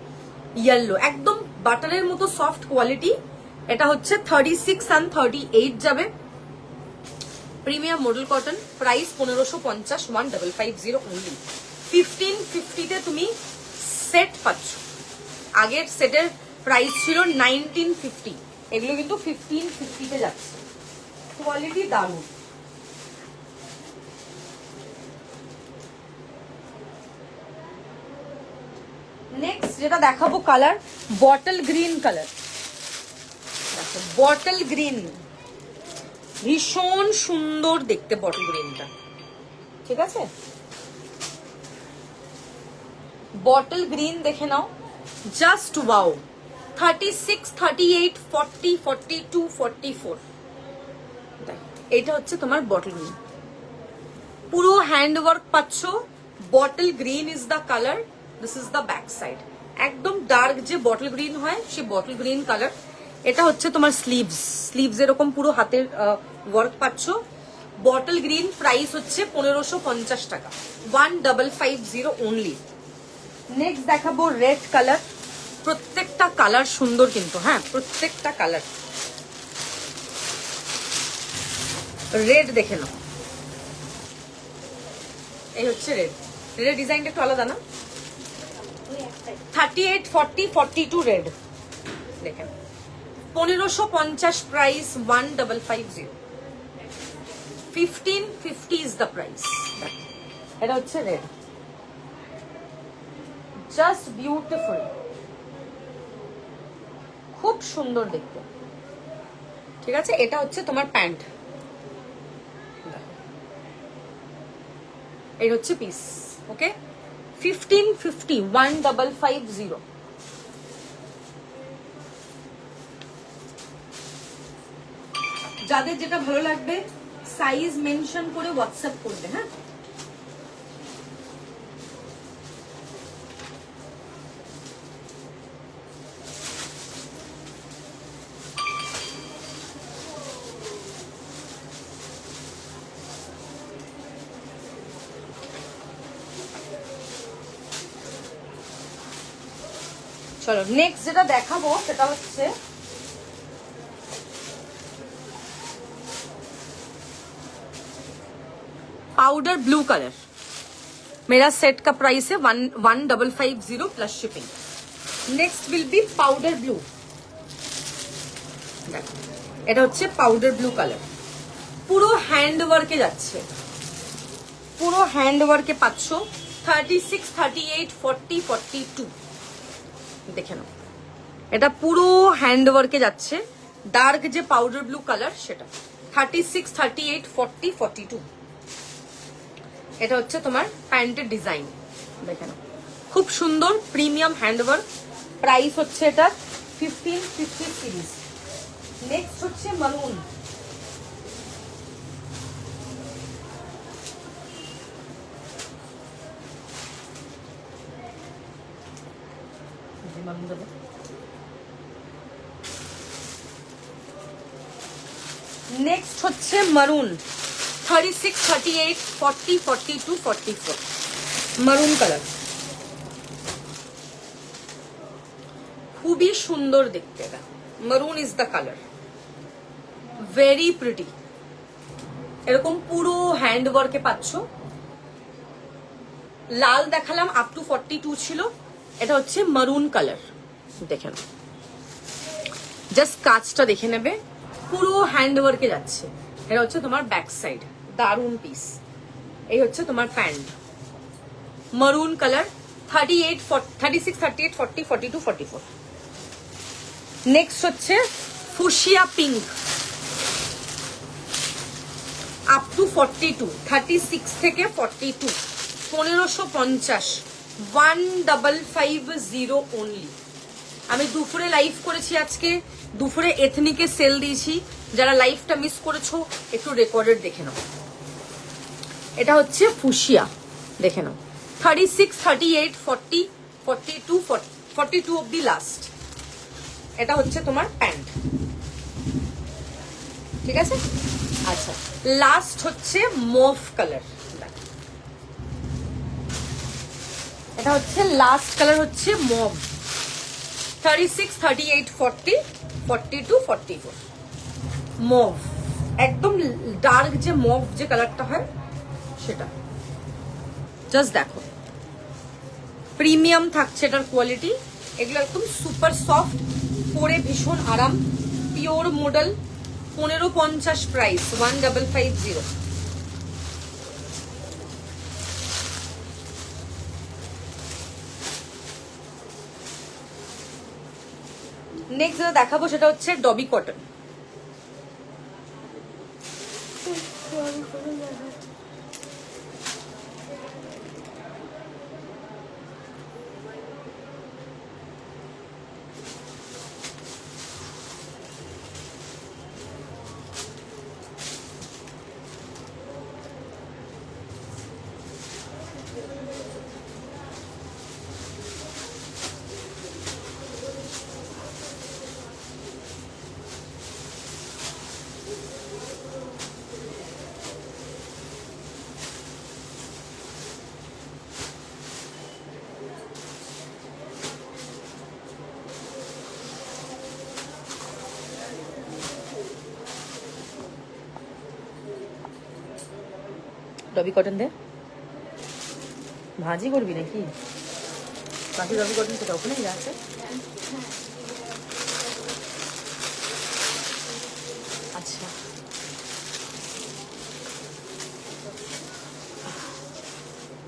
ইয়েলো একদম বাটারের মতো সফট কোয়ালিটি, এটা হচ্ছে 36 and 38 যাবে। Premium model cotton, price 1550, 1550 only. 1550 তে তুমি সেট পাচ্ছ। আগের সেটের প্রাইস ছিল 1950, এগুলো কিন্তু 1550 তে যাচ্ছে। কোয়ালিটি দারুণ। নেক্সট যেটা দেখাবো কালার, বটল গ্রিন কালার। দেখো বটল গ্রিন, ভীষণ সুন্দর দেখতে বটল গ্রিনটা, ঠিক আছে। বটল গ্রিন দেখে নাও, জাস্ট ওয়াও। 36, 38, 40, 42, 44। এটা হচ্ছে তোমার বটল গ্রিন, পুরো হ্যান্ড ওয়ার্ক পাচ্ছ। Bottle green is the colour, this is the back side. একদম ডার্ক যে বটল গ্রিন হয়, সে বটল গ্রিন কালার। এটা হচ্ছে তোমার স্লিভস, স্লিভস এরকম পুরো হাতের ওয়ার্ক পাচ্ছ। বটল গ্রিন, প্রাইস হচ্ছে 1550 টাকা, 1550 ওনলি। নেক্সট দেখাবো রেড কালার। প্রত্যেকটা কালার সুন্দর কিন্তু, হ্যাঁ প্রত্যেকটা কালার। রেড দেখে নাও, এই হচ্ছে রেড। রেড ডিজাইনটা একটু আলাদা না? 38, 40, 42 রেড। দেখেন 1550 প্রাইস, 1550। 1550 is the price. এটা হচ্ছে রেড, জাস্ট বিউটিফুল, খুব সুন্দর দেখতে, ঠিক আছে। এটা হচ্ছে তোমার প্যান্ট, এই হচ্ছে পিস, ওকে। 1550, 1550। যাদের যেটা ভালো লাগবে সাইজ মেনশন করে হোয়াটসঅ্যাপ করবে, হ্যাঁ। চলো নেক্সট যেটা দেখাবো সেটা হচ্ছে पाउडर ब्लू कलर। मेरा सेट का प्राइस है 1550 plus shipping. Next will be powder blue. এটা হচ্ছে পাউডার ব্লু কালার, পুরো হ্যান্ড ওয়ার্কে যাচ্ছে, পুরো হ্যান্ড ওয়ার্কে পাচ্ছ। 36, 38, 40, 42। দেখে নাও, এটা পুরো হ্যান্ড ওয়ার্কে যাচ্ছে। ডার্ক যে পাউডার ব্লু কালার সেটা 36, 38, 40, 42। এটা হচ্ছে তোমার প্যান্টের ডিজাইন, দেখে নাও খুব সুন্দর প্রিমিয়াম হ্যান্ডওয়ার্ক। প্রাইস হচ্ছে এটা 1550 সিরিজ। নেক্সট হচ্ছে মারুন। নেক্সট হচ্ছে মারুন। 36, 38, 40, 42, 44 মারুন কালার। খুবই সুন্দর দেখতে। এটা মারুন is the colour, very pretty. এরকম পুরো হ্যান্ড ওয়ার্কে পাচ্ছ। লাল দেখালাম আপ টু 42 ছিল, এটা হচ্ছে মারুন কালার। দেখে নাও, জাস্ট কাজটা দেখে নেবে, পুরো হ্যান্ড ওয়ার্কে যাচ্ছে। এটা হচ্ছে তোমার ব্যাক সাইড, দারুন পিস। এই হচ্ছে তোমার প্যান্ট, মারুন কালার, 38, 36, 38, 40, 42, 44। নেক্সট হচ্ছে ফুশিয়া পিঙ্ক, আপ টু 42, 36 থেকে 42, 1550, 1550 অনলি। আমি দুপুরে লাইভ করেছি আজকে, দুপুরে এথনিকে সেল দিয়েছি। যারা লাইভটা মিস করেছো একটু রেকর্ডেড দেখে নাও। এটা হচ্ছে ফুশিয়া, দেখে নাও, 36, 38, 40, 42, 42 অব্দি লাস্ট। এটা হচ্ছে তোমার প্যান্ট, ঠিক আছে। আচ্ছা, লাস্ট হচ্ছে মুভ কালার। এটা হচ্ছে লাস্ট কালার, হচ্ছে মুভ, 36, 38, 40, 42, 44। মুভ, একদম ডার্ক যে মুভ যে কালারটা হয় সেটা। জাস্ট দেখো, প্রিমিয়াম থাকছে এটার কোয়ালিটি। এগুলো একদম সুপার সফট, পরে ভীষণ আরাম, পিওর মডেল। 1550 প্রাইস, 1550। নেক্সট যেটা দেখাবো সেটা হচ্ছে ডবি কটন। ডবি কটন দে, ভাজি করবি নাকি? বাকি ডবি কটন সেটা ওখানেই আছে। अच्छा,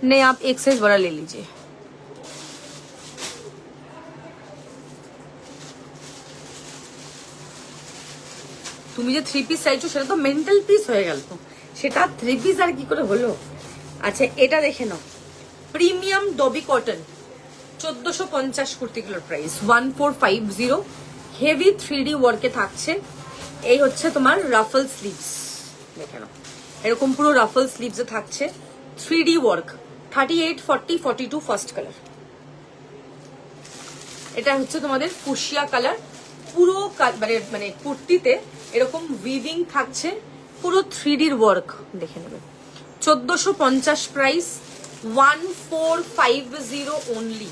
नहीं आप एक साइज बड़ा ले लीजिए। তুমি যে 3 পিস চাইছো সেটা তো মেন্টাল পিস হয়ে গেল, সেটা 3 পিস আর কি করে হলো। আচ্ছা, এটা দেখে নাও, প্রিমিয়াম ডবি কটন, 1450 কুর্তিগুলোর প্রাইস 1450। হেভি 3D ওয়ার্কে থাকছে। এই হচ্ছে তোমার রাফল স্লিভস, দেখে নাও, এরকম পুরো রাফল স্লিভসে থাকছে 3D ওয়ার্ক। 38, 40, 42 first colour. এটা হচ্ছে তোমাদের ফুশিয়া কালার, পুরো মানে কুর্তিতে এরকম উইভিং থাকছে, পুরো 3D ওয়ার্ক, দেখে নেবে। 1450 প্রাইস, 1450 অনলি।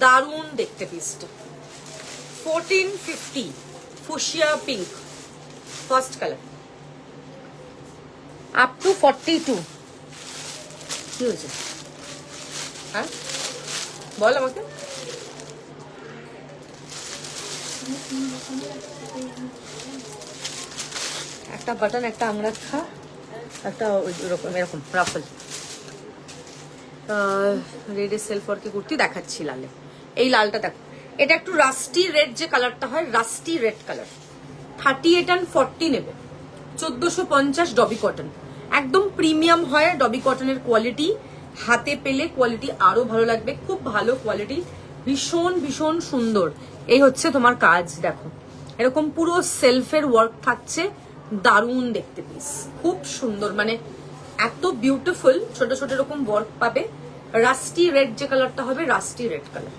দারুন দেখতে পিসটা। 1450 fuchsia pink first colour, up to 42। কি হয়েছে? হ্যাঁ বল আমাকে। একটা বাটন, একটা আংরাখা, একটা ওরকম এরকম রাফল। রেডে সেলফ ওয়ার্কে কুর্তি দেখাচ্ছি লালে। এই লালটা দেখো, এটা একটু রাস্টি রেড যে কালারটা হয়, রাস্টি রেড কালার। 38 and 40 নেবে, 1450 ডবি কটন। একদম প্রিমিয়াম হয় ডবি কটনের কোয়ালিটি, হাতে পেলে কোয়ালিটি আরো ভালো লাগবে। খুব ভালো কোয়ালিটি, ভীষণ ভীষণ সুন্দর। এই হচ্ছে তোমার কাজ, দেখো এরকম পুরো সেলফের ওয়ার্ক থাকছে, দারুণ দেখতে পিস, খুব সুন্দর, মানে এত বিউটিফুল। ছোট ছোট এরকম ওয়ার্ক পাবে। রাস্টি রেড যে কালারটা হবে, রাস্টি রেড কালার।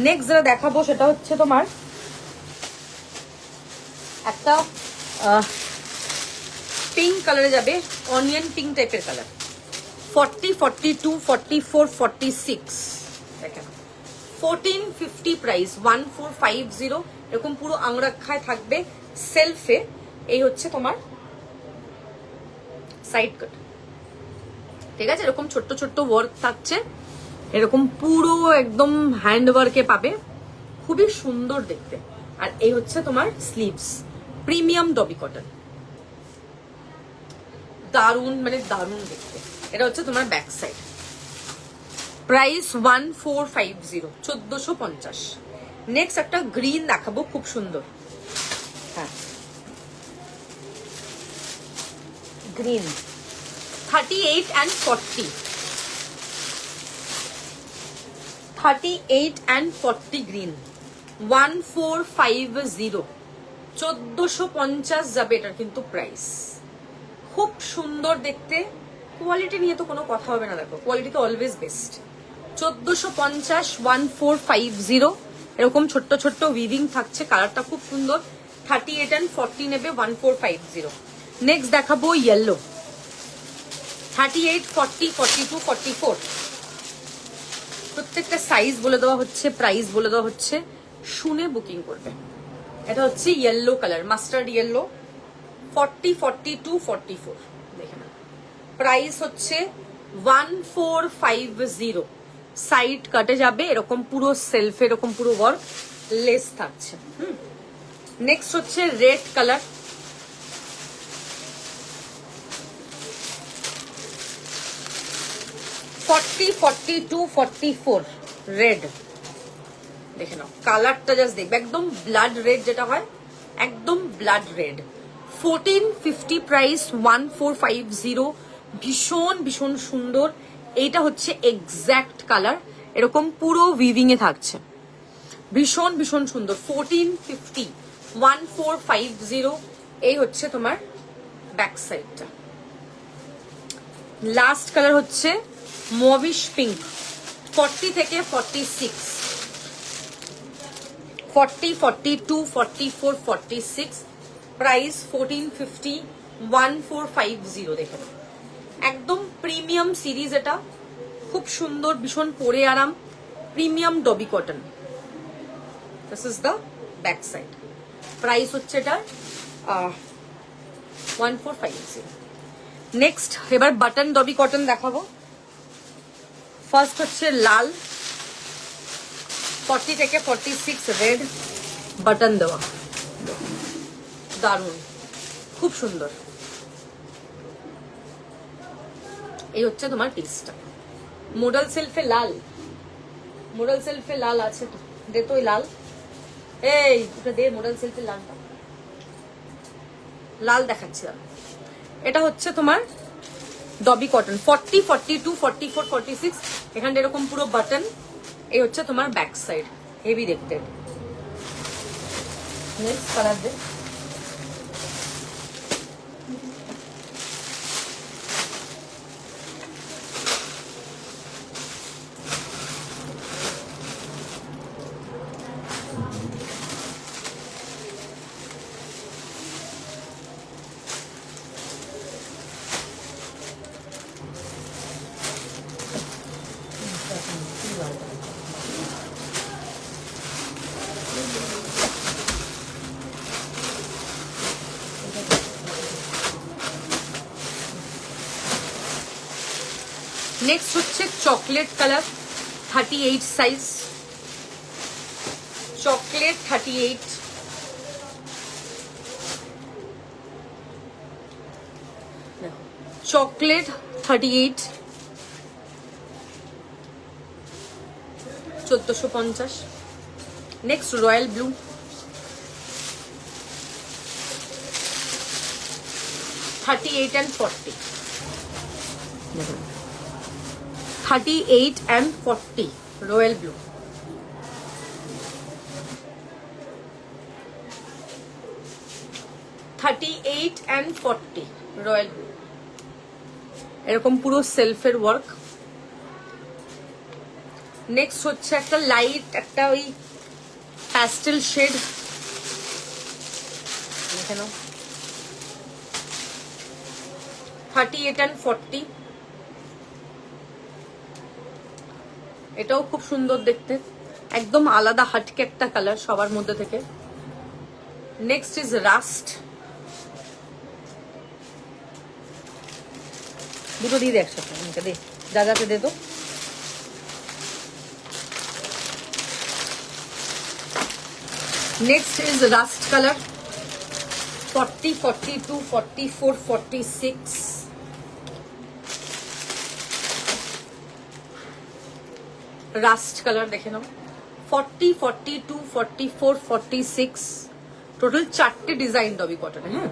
নেক্সট যেটা দেখাবো সেটা হচ্ছে তোমার একটা পিঙ্ক কালারে যাবে, অনিয়ন পিঙ্ক টাইপের কালার। 40, 42, 44, 46 দেখেন, 1450 প্রাইস, 1450। এরকম পুরো আংরাক্ষায় থাকবে সেলফে। এই হচ্ছে তোমার সাইড কাট, ঠিক আছে? এরকম ছোট্ট ছোট্ট ওয়ার্ক থাকছে, এরকম পুরো একদম হ্যান্ড ওয়ার্কে পাবে, খুবই সুন্দর দেখতে। আর এই হচ্ছে তোমার স্লিভস, প্রিমিয়াম ডবি কটন, দারুন মানে দারুন দেখতে। এটা হচ্ছে তোমার ব্যাক সাইড, প্রাইস 1450, 1450। নেক্সট একটা গ্রিন দেখাবো, খুব সুন্দর। হ্যাঁ, গ্রিন 38 and 40, 38 and 40 গ্রিন, 1450, 1450 যাবে এটার কিন্তু প্রাইস। খুব সুন্দর দেখতে, কোয়ালিটি নিয়ে তো কোনো কথা হবে না, দেখো কোয়ালিটি তো অলওয়েজ বেস্ট। 1450, 1450, এরকম ছোট্ট ছোট্ট উইভিং থাকছে, কালারটা খুব সুন্দর। 38 and 40 নেবে 1450। নেক্সট দেখাবো ইয়েলো, 38, 40, 42, 44, প্রত্যেকটা সাইজ বলে দেওয়া হচ্ছে, প্রাইস বলে দেওয়া হচ্ছে, শুনে বুকিং করবে। এটা হচ্ছে ইয়েলো কালার, মাস্টার্ড ইয়েলো, 40, 42, 44, দেখে না। প্রাইস হচ্ছে 1450, সাইড কাটে যাবে, এরকম পুরো সেলফে এরকম পুরো ওয়ার্ক, লেস থাকছে। নেক্সট হচ্ছে রেড কালার, 40, 42, 44, রেড। দেখে নাও কালারটা, জাস্ট দেখবে, একদম ব্লাড রেড যেটা হয়, একদম ব্লাড রেড। 1450 প্রাইস, 1450, ভীষণ ভীষণ সুন্দর। এইটা হচ্ছে এক্স্যাক্ট কালার, এরকম পুরো উইভিং এ থাকছে, ভীষণ ভীষণ সুন্দর। 1450, 1450, এই হচ্ছে তোমার ব্যাক সাইডটা। লাস্ট কালার হচ্ছে মভিশ পিঙ্ক, 40 থেকে 46, 40, 42, 44, 46, প্রাইস 1450, 1450। দেখেন একদম প্রিমিয়াম সিরিজ, এটা খুব সুন্দর, ভীষণ পরে আরাম, premium dobby cotton. This is the back side, price হচ্ছে এটার 1450। নেক্সট এবার বাটন ডবি কটন দেখাবো। ফার্স্ট হচ্ছে লাল, 40 থেকে 46, রেড, বাটন দেওয়া, দারুন, খুব সুন্দর। এই হচ্ছে তোমার পিসটা। মোডাল সেলফে লাল, মোডাল সেলফে লাল আছে তো, দে তো ওই লাল, এই ওটা দে, মোডাল সেলফে লালটা, লাল দেখাচ্ছি। এটা হচ্ছে তোমার ডবি কটন, 40, 42, 44, 46, এখানটা এরকম পুরো বাটন। এই হচ্ছে তোমার ব্যাক সাইড, হেভি দেখতে। নেক্সট কালার দে, নেক্সট হচ্ছে chocolate colour, 38 size, chocolate 38, chocolate 38, 1450। Next royal blue, 38 and 40, 38 and 40, royal blue. $38 and 40, royal blue, এরকম পুরো সেলফের ওয়ার্ক। নেক্সট হচ্ছে একটা লাইট, একটা ওই প্যাস্টেল শেড, দেখে নাও, 38 and 40, এটাও খুব সুন্দর দেখতে, একদম আলাদা হাটকে একটা কালার সবার মধ্যে থেকে। নেক্সট ইজ রাস্ট, দুটো দিয়ে দে একসাথে, আমাকে দে, যা যাতে দে তো। Next is rushed colour, 40, 42, 44, 46। Rushed colour দেখে নাও, 40, 42, 44, 46, টোটাল 4টে ডিজাইন ডবি কটনে। হ্যাঁ,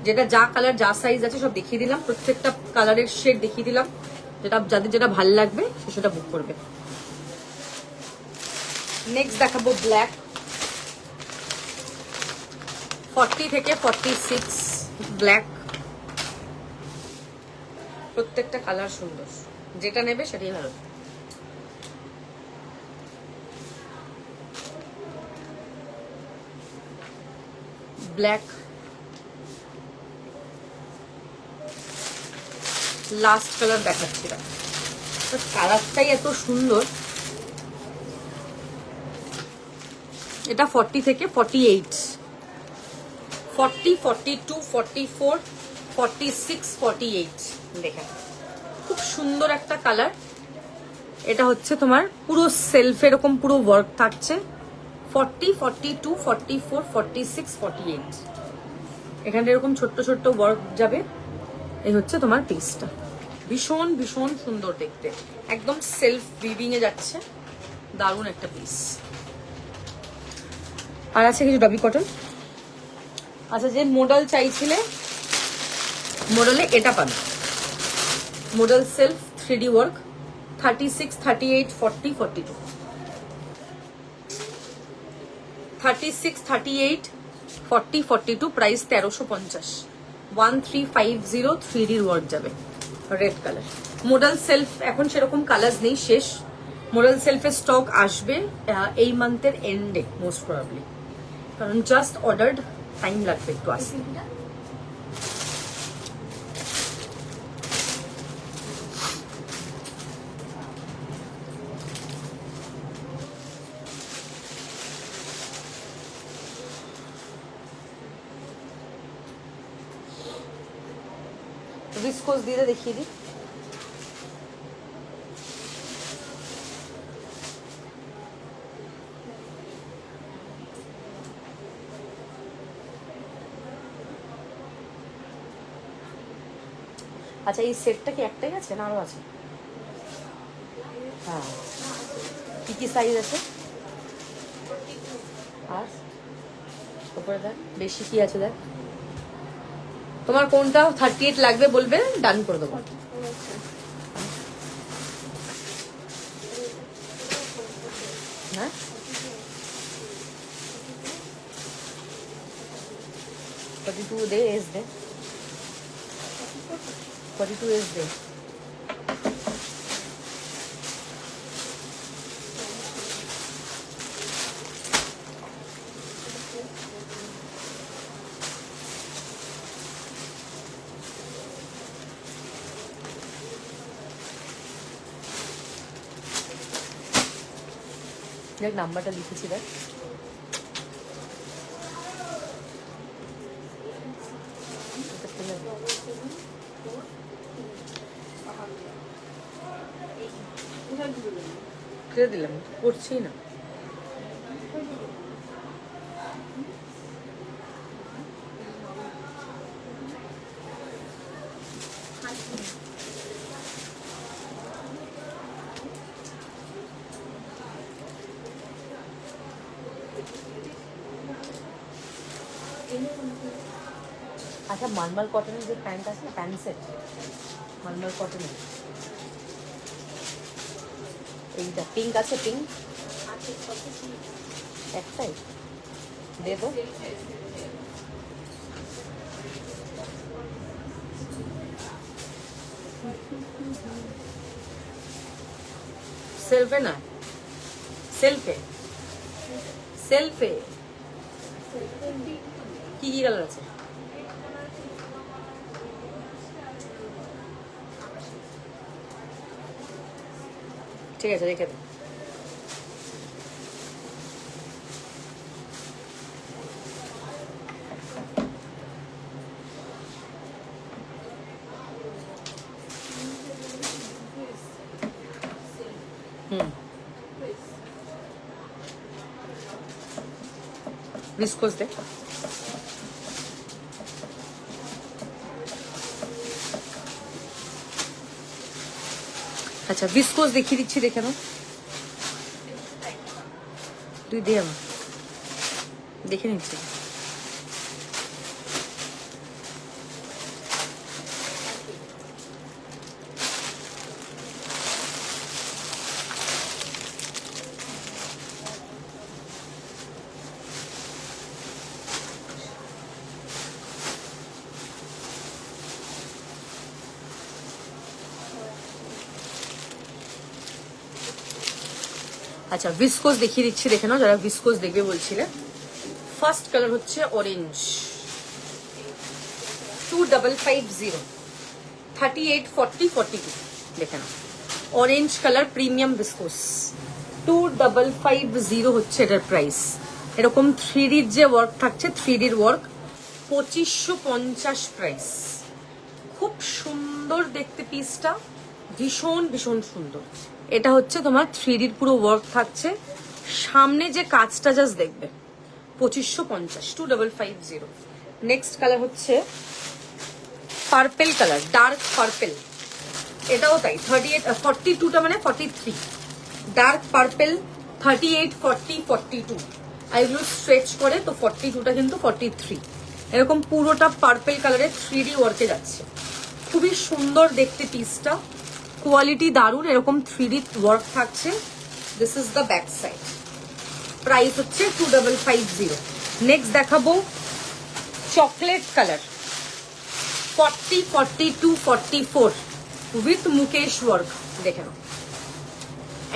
যেটা যা কালার যা সাইজ আছে সব দেখিয়ে দিলাম, প্রত্যেকটা কালারের শেড দেখিয়ে দিলাম, যেটা যাদের যেটা ভাল লাগবে সেটা বুক করবে। নেক্সট দেখাবো ব্ল্যাক, 40 থেকে 46 ব্ল্যাক। প্রত্যেকটা কালার সুন্দর, যেটা নেবে সেটাই ভালো। ব্ল্যাক, লাস্ট কালার দেখাচ্ছি, কালারটাই এত সুন্দর। এটা 40 থেকে 48, 40, 42, 44, 46, 48 দেখেন, খুব সুন্দর একটা কালার। এটা হচ্ছে তোমার পুরো সেলফ এরকম পুরো ওয়ার্ক থাকছে, 40, 42, 44, 46, 48, এখানে এরকম ছোট্ট ছোট্ট ওয়ার্ক যাবে। এই হচ্ছে তোমার পিসটা, ভীষণ ভীষণ সুন্দর দেখতে, একদম সেলফ উইভিং এ যাচ্ছে, দারুণ একটা পিস। আর আছে কিছু ডবি কটন। আচ্ছা, যে মডেল চাইছিলে, মডেলে এটা পাবে, model self 3D work, 36, 38, 40, 42, 36, 38, 40, 42, price 1350, 1350 3D work যাবে, রেড কালার। মডেল সেলফ এখন সেরকম কালার নেই, শেষ। মডেল সেলফের স্টক আসবে এই মান্থের এন্ডে মোস্ট প্রবাবলি, কারণ জাস্ট অর্ডার্ড, টাইম লাগবে একটু আসতে। ভিসকোস দিয়ে দেখিয়ে দিই। আচ্ছা, এই সেটটা কি একটাই আছে না আরো আছে? হ্যাঁ, কি কি সাইজ আছে? আর উপরে দেখ বেশি কি আছে, দেখ। তোমার কোনটা 38 লাগবে বলবে, ডান করে দেবো। হ্যাঁ, 42 দে, এস দে, 42 এস দে। দেখ নাম্বারটা লিখেছি, দেখ। দিলাম, করছি না। আচ্ছা, মালমাল কটনের যে প্যান্ট আছে না, প্যান্ট সেট মালমাল কটনের, এইটা পিঙ্ক আছে, পিঙ্ক একটাই দেবো। সেলফে না, সেলফে, সেলফে কি কি কালার আছে? ঠিক আছে, রেখে দে। ভিসকোস দে। আচ্ছা ভিসকোস দেখিয়ে দিচ্ছি, দেখে নাও। তুই দে আমার, দেখে নিচ্ছি। আচ্ছা ভিসকোস দেখিয়ে দিচ্ছি, দেখে নাও যারা ভিসকোস দেখবে বলছিলে। ফার্স্ট কালার হচ্ছে অরেঞ্জ, 2550, 38, 40, 42, দেখে নাও। অরেঞ্জ কালার প্রিমিয়াম ভিসকোস, 2550 হচ্ছে এটার প্রাইস। এরকম 3Dর যে ওয়ার্ক থাকছে, 3Dর ওয়ার্ক, 2550 প্রাইস। খুব সুন্দর দেখতে পিসটা, ভীষণ ভীষণ সুন্দর। এটা হচ্ছে তোমার 3Dর পুরো ওয়ার্ক থাকছে, সামনে যে কাজটা জাস্ট দেখবে। 2550, 2550। নেক্সট কালার হচ্ছে পার্পেল কালার, ডার্ক পার্পেল। এটাও তাই, 38, 42টা মানে 43, ডার্ক পার্পেল, 38, 40, 42। আর এগুলো স্ট্রেচ করে, তো 42টা কিন্তু 43। এরকম পুরোটা পার্পেল কালারের 3D ওয়ার্কে যাচ্ছে। খুবই সুন্দর দেখতে পিসটা, কোয়ালিটি দারুণ। এরকম 3D ওয়ার্ক থাকছে। This is the back side. Price হচ্ছে 2550। নেক্সট দেখাবো chocolate colour, 40, 42, 44 with mukaish work. দেখে নাও,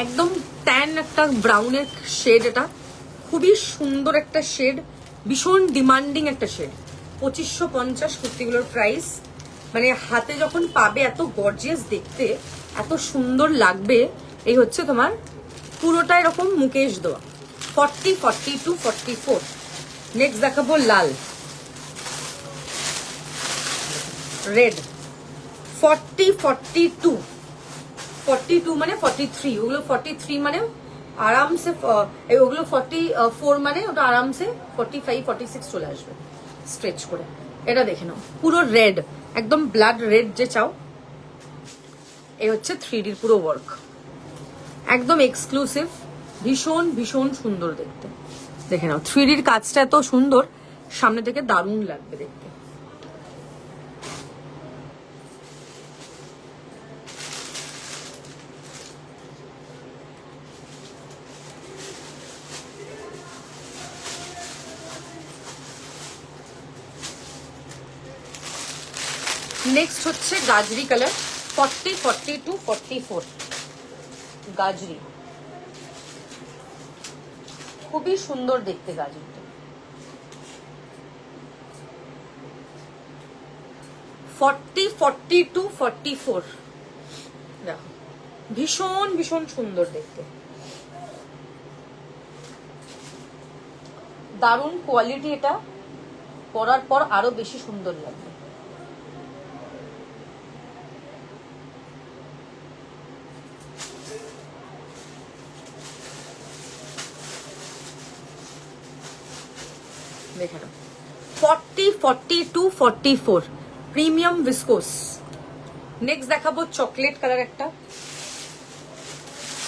একদম ট্যান একটা ব্রাউনের শেড। এটা খুবই সুন্দর একটা শেড, ভীষণ ডিমান্ডিং একটা শেড। 2550 কুর্তিগুলোর প্রাইস। মানে হাতে যখন পাবে এত গর্জিয়াস দেখতে, এত সুন্দর লাগবে। এই হচ্ছে তোমার পুরোটা এরকম মুকেশ দেওয়া। 40, 42, 44। নেক্সট দেখাবো লাল, রেড, 40, 42, 42 মানে 43, ওগুলো 43 মানে আরামসে, ওগুলো 44 মানে ওটা আরামসে 45, 46 চলে আসবে স্ট্রেচ করে। এটা দেখে নাও, পুরো রেড, একদম ব্লাড রেড যে চাও। এই হচ্ছে 3Dর পুরো ওয়ার্ক, একদম এক্সক্লুসিভ, ভীষণ ভীষণ সুন্দর দেখতে। দেখে নাও 3Dর কাজটা এত সুন্দর, সামনে থেকে দারুণ লাগবে দেখতে। নেক্সট হচ্ছে গাজরি কালার, 40, 42, 44 গাজরি। খুবই সুন্দর দেখতে গাজরিটা। 40, 42, 44 দেখো, ভীষণ ভীষণ সুন্দর দেখতে, দারুণ কোয়ালিটি। এটা পরার পর আরো বেশি সুন্দর লাগবে। দেখে নাও, 40, 42, 44 প্রিমিয়াম ভিসকোস। নেক্সট দেখাবো চকলেট কালার একটা,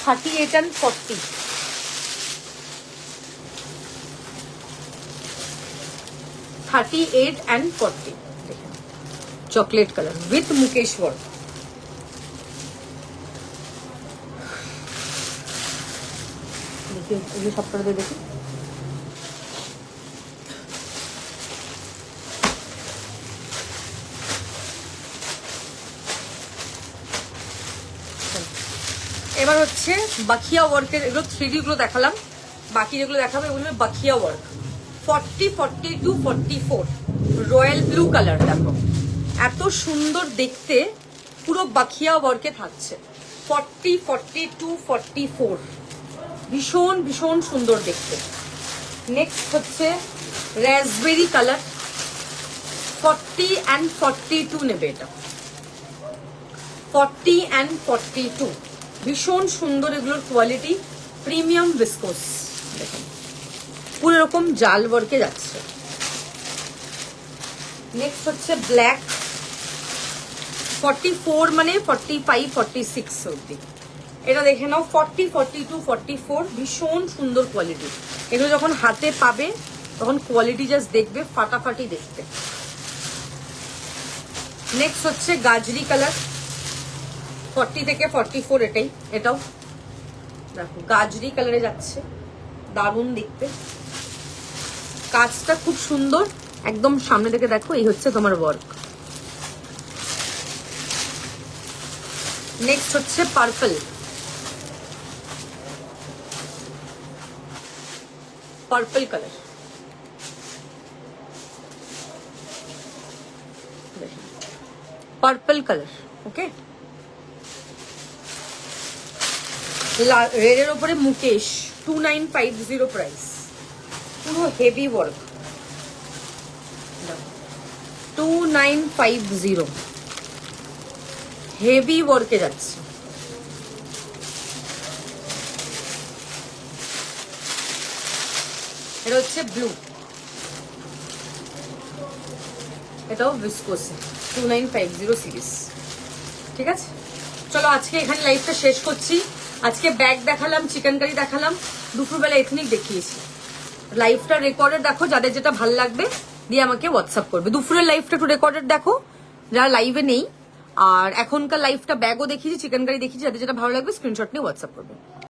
38 and 40, 38 and 40 দেখে নাও, chocolate colour with mukaish work. দেখি এগুলো সবটা দেখি। এবার হচ্ছে বাখিয়া ওয়ার্কের, এগুলো 3D গুলো দেখালাম, বাকি যেগুলো দেখাবো এগুলো বাখিয়া ওয়ার্ক। 40, 42, 44 royal blue colour. দেখো এত সুন্দর দেখতে, পুরো বাখিয়া ওয়ার্কে থাকছে। 40, 42, 44 ভীষণ ভীষণ সুন্দর দেখতে। নেক্সট হচ্ছে রাসবেরি কালার, 40 and 42 নেবে এটা, 40 and 42 ভীষণ সুন্দর এগুলোর কোয়ালিটি, প্রিমিয়াম ভিসকোস। দেখুন পুরো এরকম জাল ওয়ার্কে যাচ্ছে। নেক্সট হচ্ছে ব্ল্যাক, 44 মানে 45 46 অব্দি। এটা দেখে নাও 40 42 44, ভীষণ সুন্দর কোয়ালিটি। এগুলো যখন হাতে পাবে তখন কোয়ালিটি জাস্ট দেখবে ফাটাফাটি দেখতে। নেক্সট হচ্ছে গাজরি কালার, 40 থেকে 44, এটাও দেখো গাজরি কালারে যাচ্ছে, দারুণ দেখতে। কাজটা খুব সুন্দর, একদম সামনে থেকে দেখো, এই হচ্ছে তোমার ওয়ার্ক। নেক্সট হচ্ছে purple, purple colour, purple colour. Okay, রেডের ওপরে মুকেশ, 2950 প্রাইস। পুরো হেভি ওয়ার্ক, 2950 হেভি ওয়ার্কে যাচ্ছে। এটা হচ্ছে ব্লু, এটাও ভিসকোসে, 2950 সিরিজ। ঠিক আছে, চলো আজকে এখানে লাইভটা শেষ করছি। আজকে ব্যাগ দেখালাম, চিকেন কারি দেখালাম, দুপুরবেলা এথনিক দেখিয়েছি। লাইভটা রেকর্ডেড দেখো, যাদের যেটা ভাল লাগবে দিয়ে আমাকে হোয়াটসঅ্যাপ করবে। দুপুরের লাইভটা একটু রেকর্ডেড দেখো যারা লাইভে নেই, আর এখনকার লাইভটা ব্যাগও দেখিয়েছি, চিকেন কারি দেখিয়েছি, যাদের যেটা ভালো লাগবে স্ক্রিনশট নিয়ে হোয়াটসঅ্যাপ করবে।